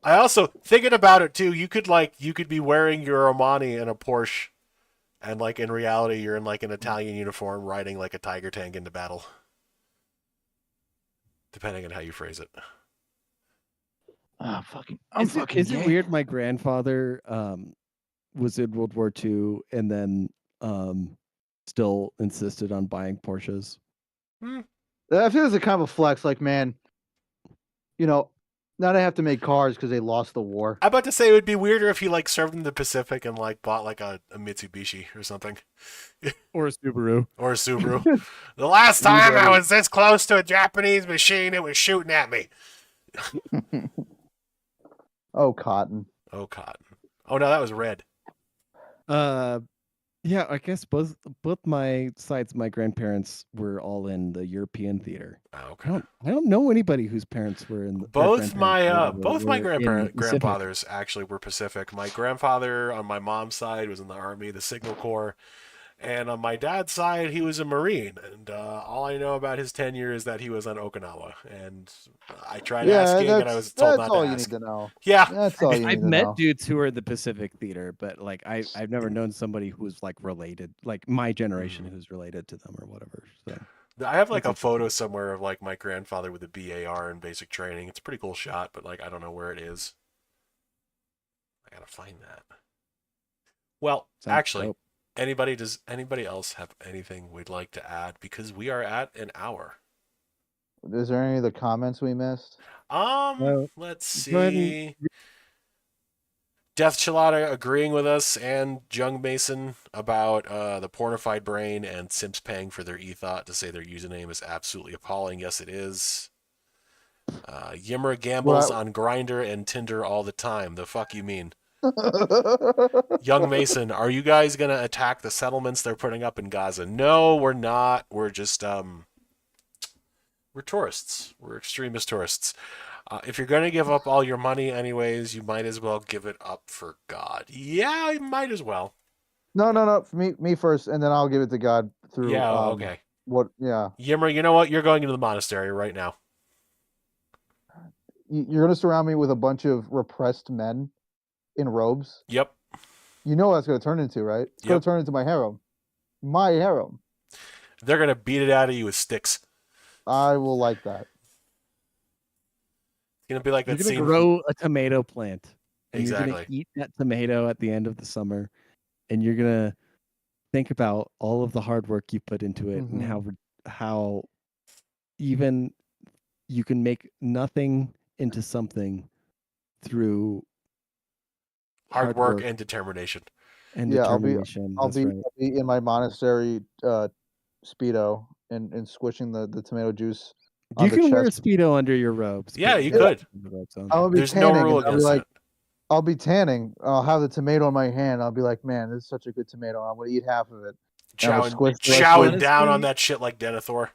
I also thinking about it too. You could be wearing your Armani in a Porsche, and like in reality, you're in like an Italian uniform, riding like a tiger tank into battle. Depending on how you phrase it. Oh, Is it weird? My grandfather was in World War II and then still insisted on buying Porsches. I feel it's a kind of a flex. Like, man, you know, now they have to make cars because they lost the war. I'm about to say it would be weirder if he like served in the Pacific and like bought like a Mitsubishi or something. Or a Subaru. Or a Subaru. The last time I was this close to a Japanese machine, it was shooting at me. Oh, cotton. Oh, cotton. Oh, no, that was red. Yeah, I guess both my sides, my grandparents were all in the European theater. Oh, okay. I don't know anybody whose parents were in. Both my grandfathers actually were Pacific. My grandfather on my mom's side was in the Army, the Signal Corps. And on my dad's side, he was a Marine. And all I know about his tenure is that he was on Okinawa. And I tried asking, and I was told not to ask. That's all you need to know. Yeah. That's all you need I've to met know. dudes who are in the Pacific Theater, but like I've never known somebody who's like related, like my generation who's related to them or whatever. So I have like a photo somewhere of like my grandfather with a BAR in basic training. It's a pretty cool shot, but like I don't know where it is. I gotta find that. Well, actually, dope. does anybody else have anything we'd like to add? Because we are at an hour. Is there any of the comments we missed? Let's see. Death Chilada agreeing with us and Jung Mason about the pornified brain and simps paying for their e-thought to say their username is absolutely appalling. Yes, it is. Yimmer gambles on Grindr and Tinder all the time. The fuck you mean? Young Mason, are you guys going to attack the settlements they're putting up in Gaza? No, we're not. We're just, we're tourists. We're extremist tourists. If you're going to give up all your money anyways, you might as well give it up for God. Yeah, you might as well. No. For me first, and then I'll give it to God through. Yeah, okay. What? Yeah. Yimmer, you know what? You're going into the monastery right now. You're going to surround me with a bunch of repressed men in robes. Yep. You know what that's going to turn into, right? It's going to turn into my harem. My harem. They're going to beat it out of you with sticks. I will like that. It's going to be like that scene. You're going to grow a tomato plant. And exactly. You're going to eat that tomato at the end of the summer. And you're going to think about all of the hard work you put into it and how even you can make nothing into something through hard work and determination. I'll be in my monastery Speedo and squishing the tomato juice. You can wear a Speedo under your robes. Yeah, you could. There's no rule against it. I'll be tanning. I'll have the tomato in my hand. I'll be like, man, this is such a good tomato. I'm going to eat half of it. Chowing down on that shit like Denethor.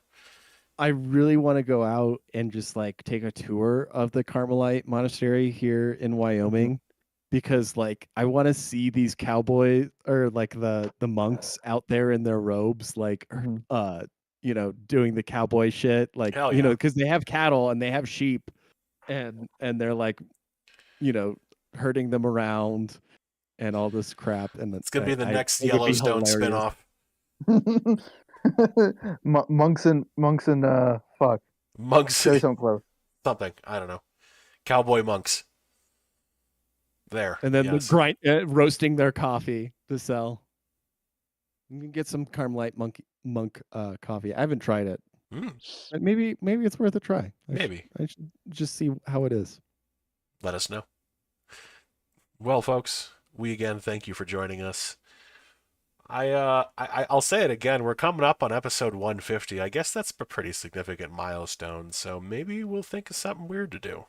I really want to go out and just like take a tour of the Carmelite monastery here in Wyoming because like I want to see these cowboys or like the monks out there in their robes, like you know, doing the cowboy shit, like you know, because they have cattle and they have sheep, and they're like, you know, herding them around and all this crap. And it's gonna be the next Yellowstone spinoff. Monks and fuck. Monks. Say something close. Something I don't know. Cowboy monks. There. And then roasting their coffee to sell. You can get some Carmelite monk coffee. I haven't tried it. Maybe it's worth a try. I should just see how it is. Let us know. Well, folks, we again thank you for joining us. I'll say it again. We're coming up on episode 150. I guess that's a pretty significant milestone. So maybe we'll think of something weird to do.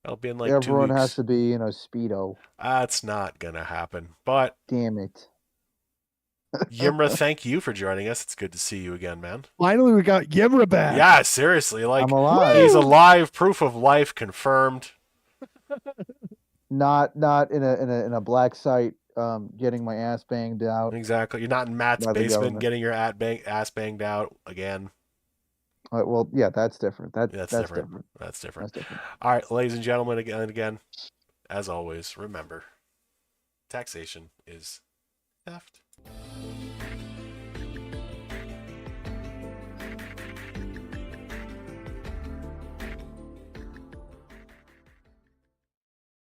That'll be in like 2 Everyone weeks. has to be in a Speedo. That's not gonna happen. But Damn it. Yimra, thank you for joining us. It's good to see you again, man. Finally, we got Yimra back. Yeah, seriously, like I'm alive. he's alive, proof of life confirmed. Not in a black site, getting my ass banged out. Exactly. You're not in Matt's By the basement government. getting your ass banged out again. Well, yeah, that's different. That's different. different. That's different. That's different. All right, ladies and gentlemen, again, as always, remember, taxation is theft.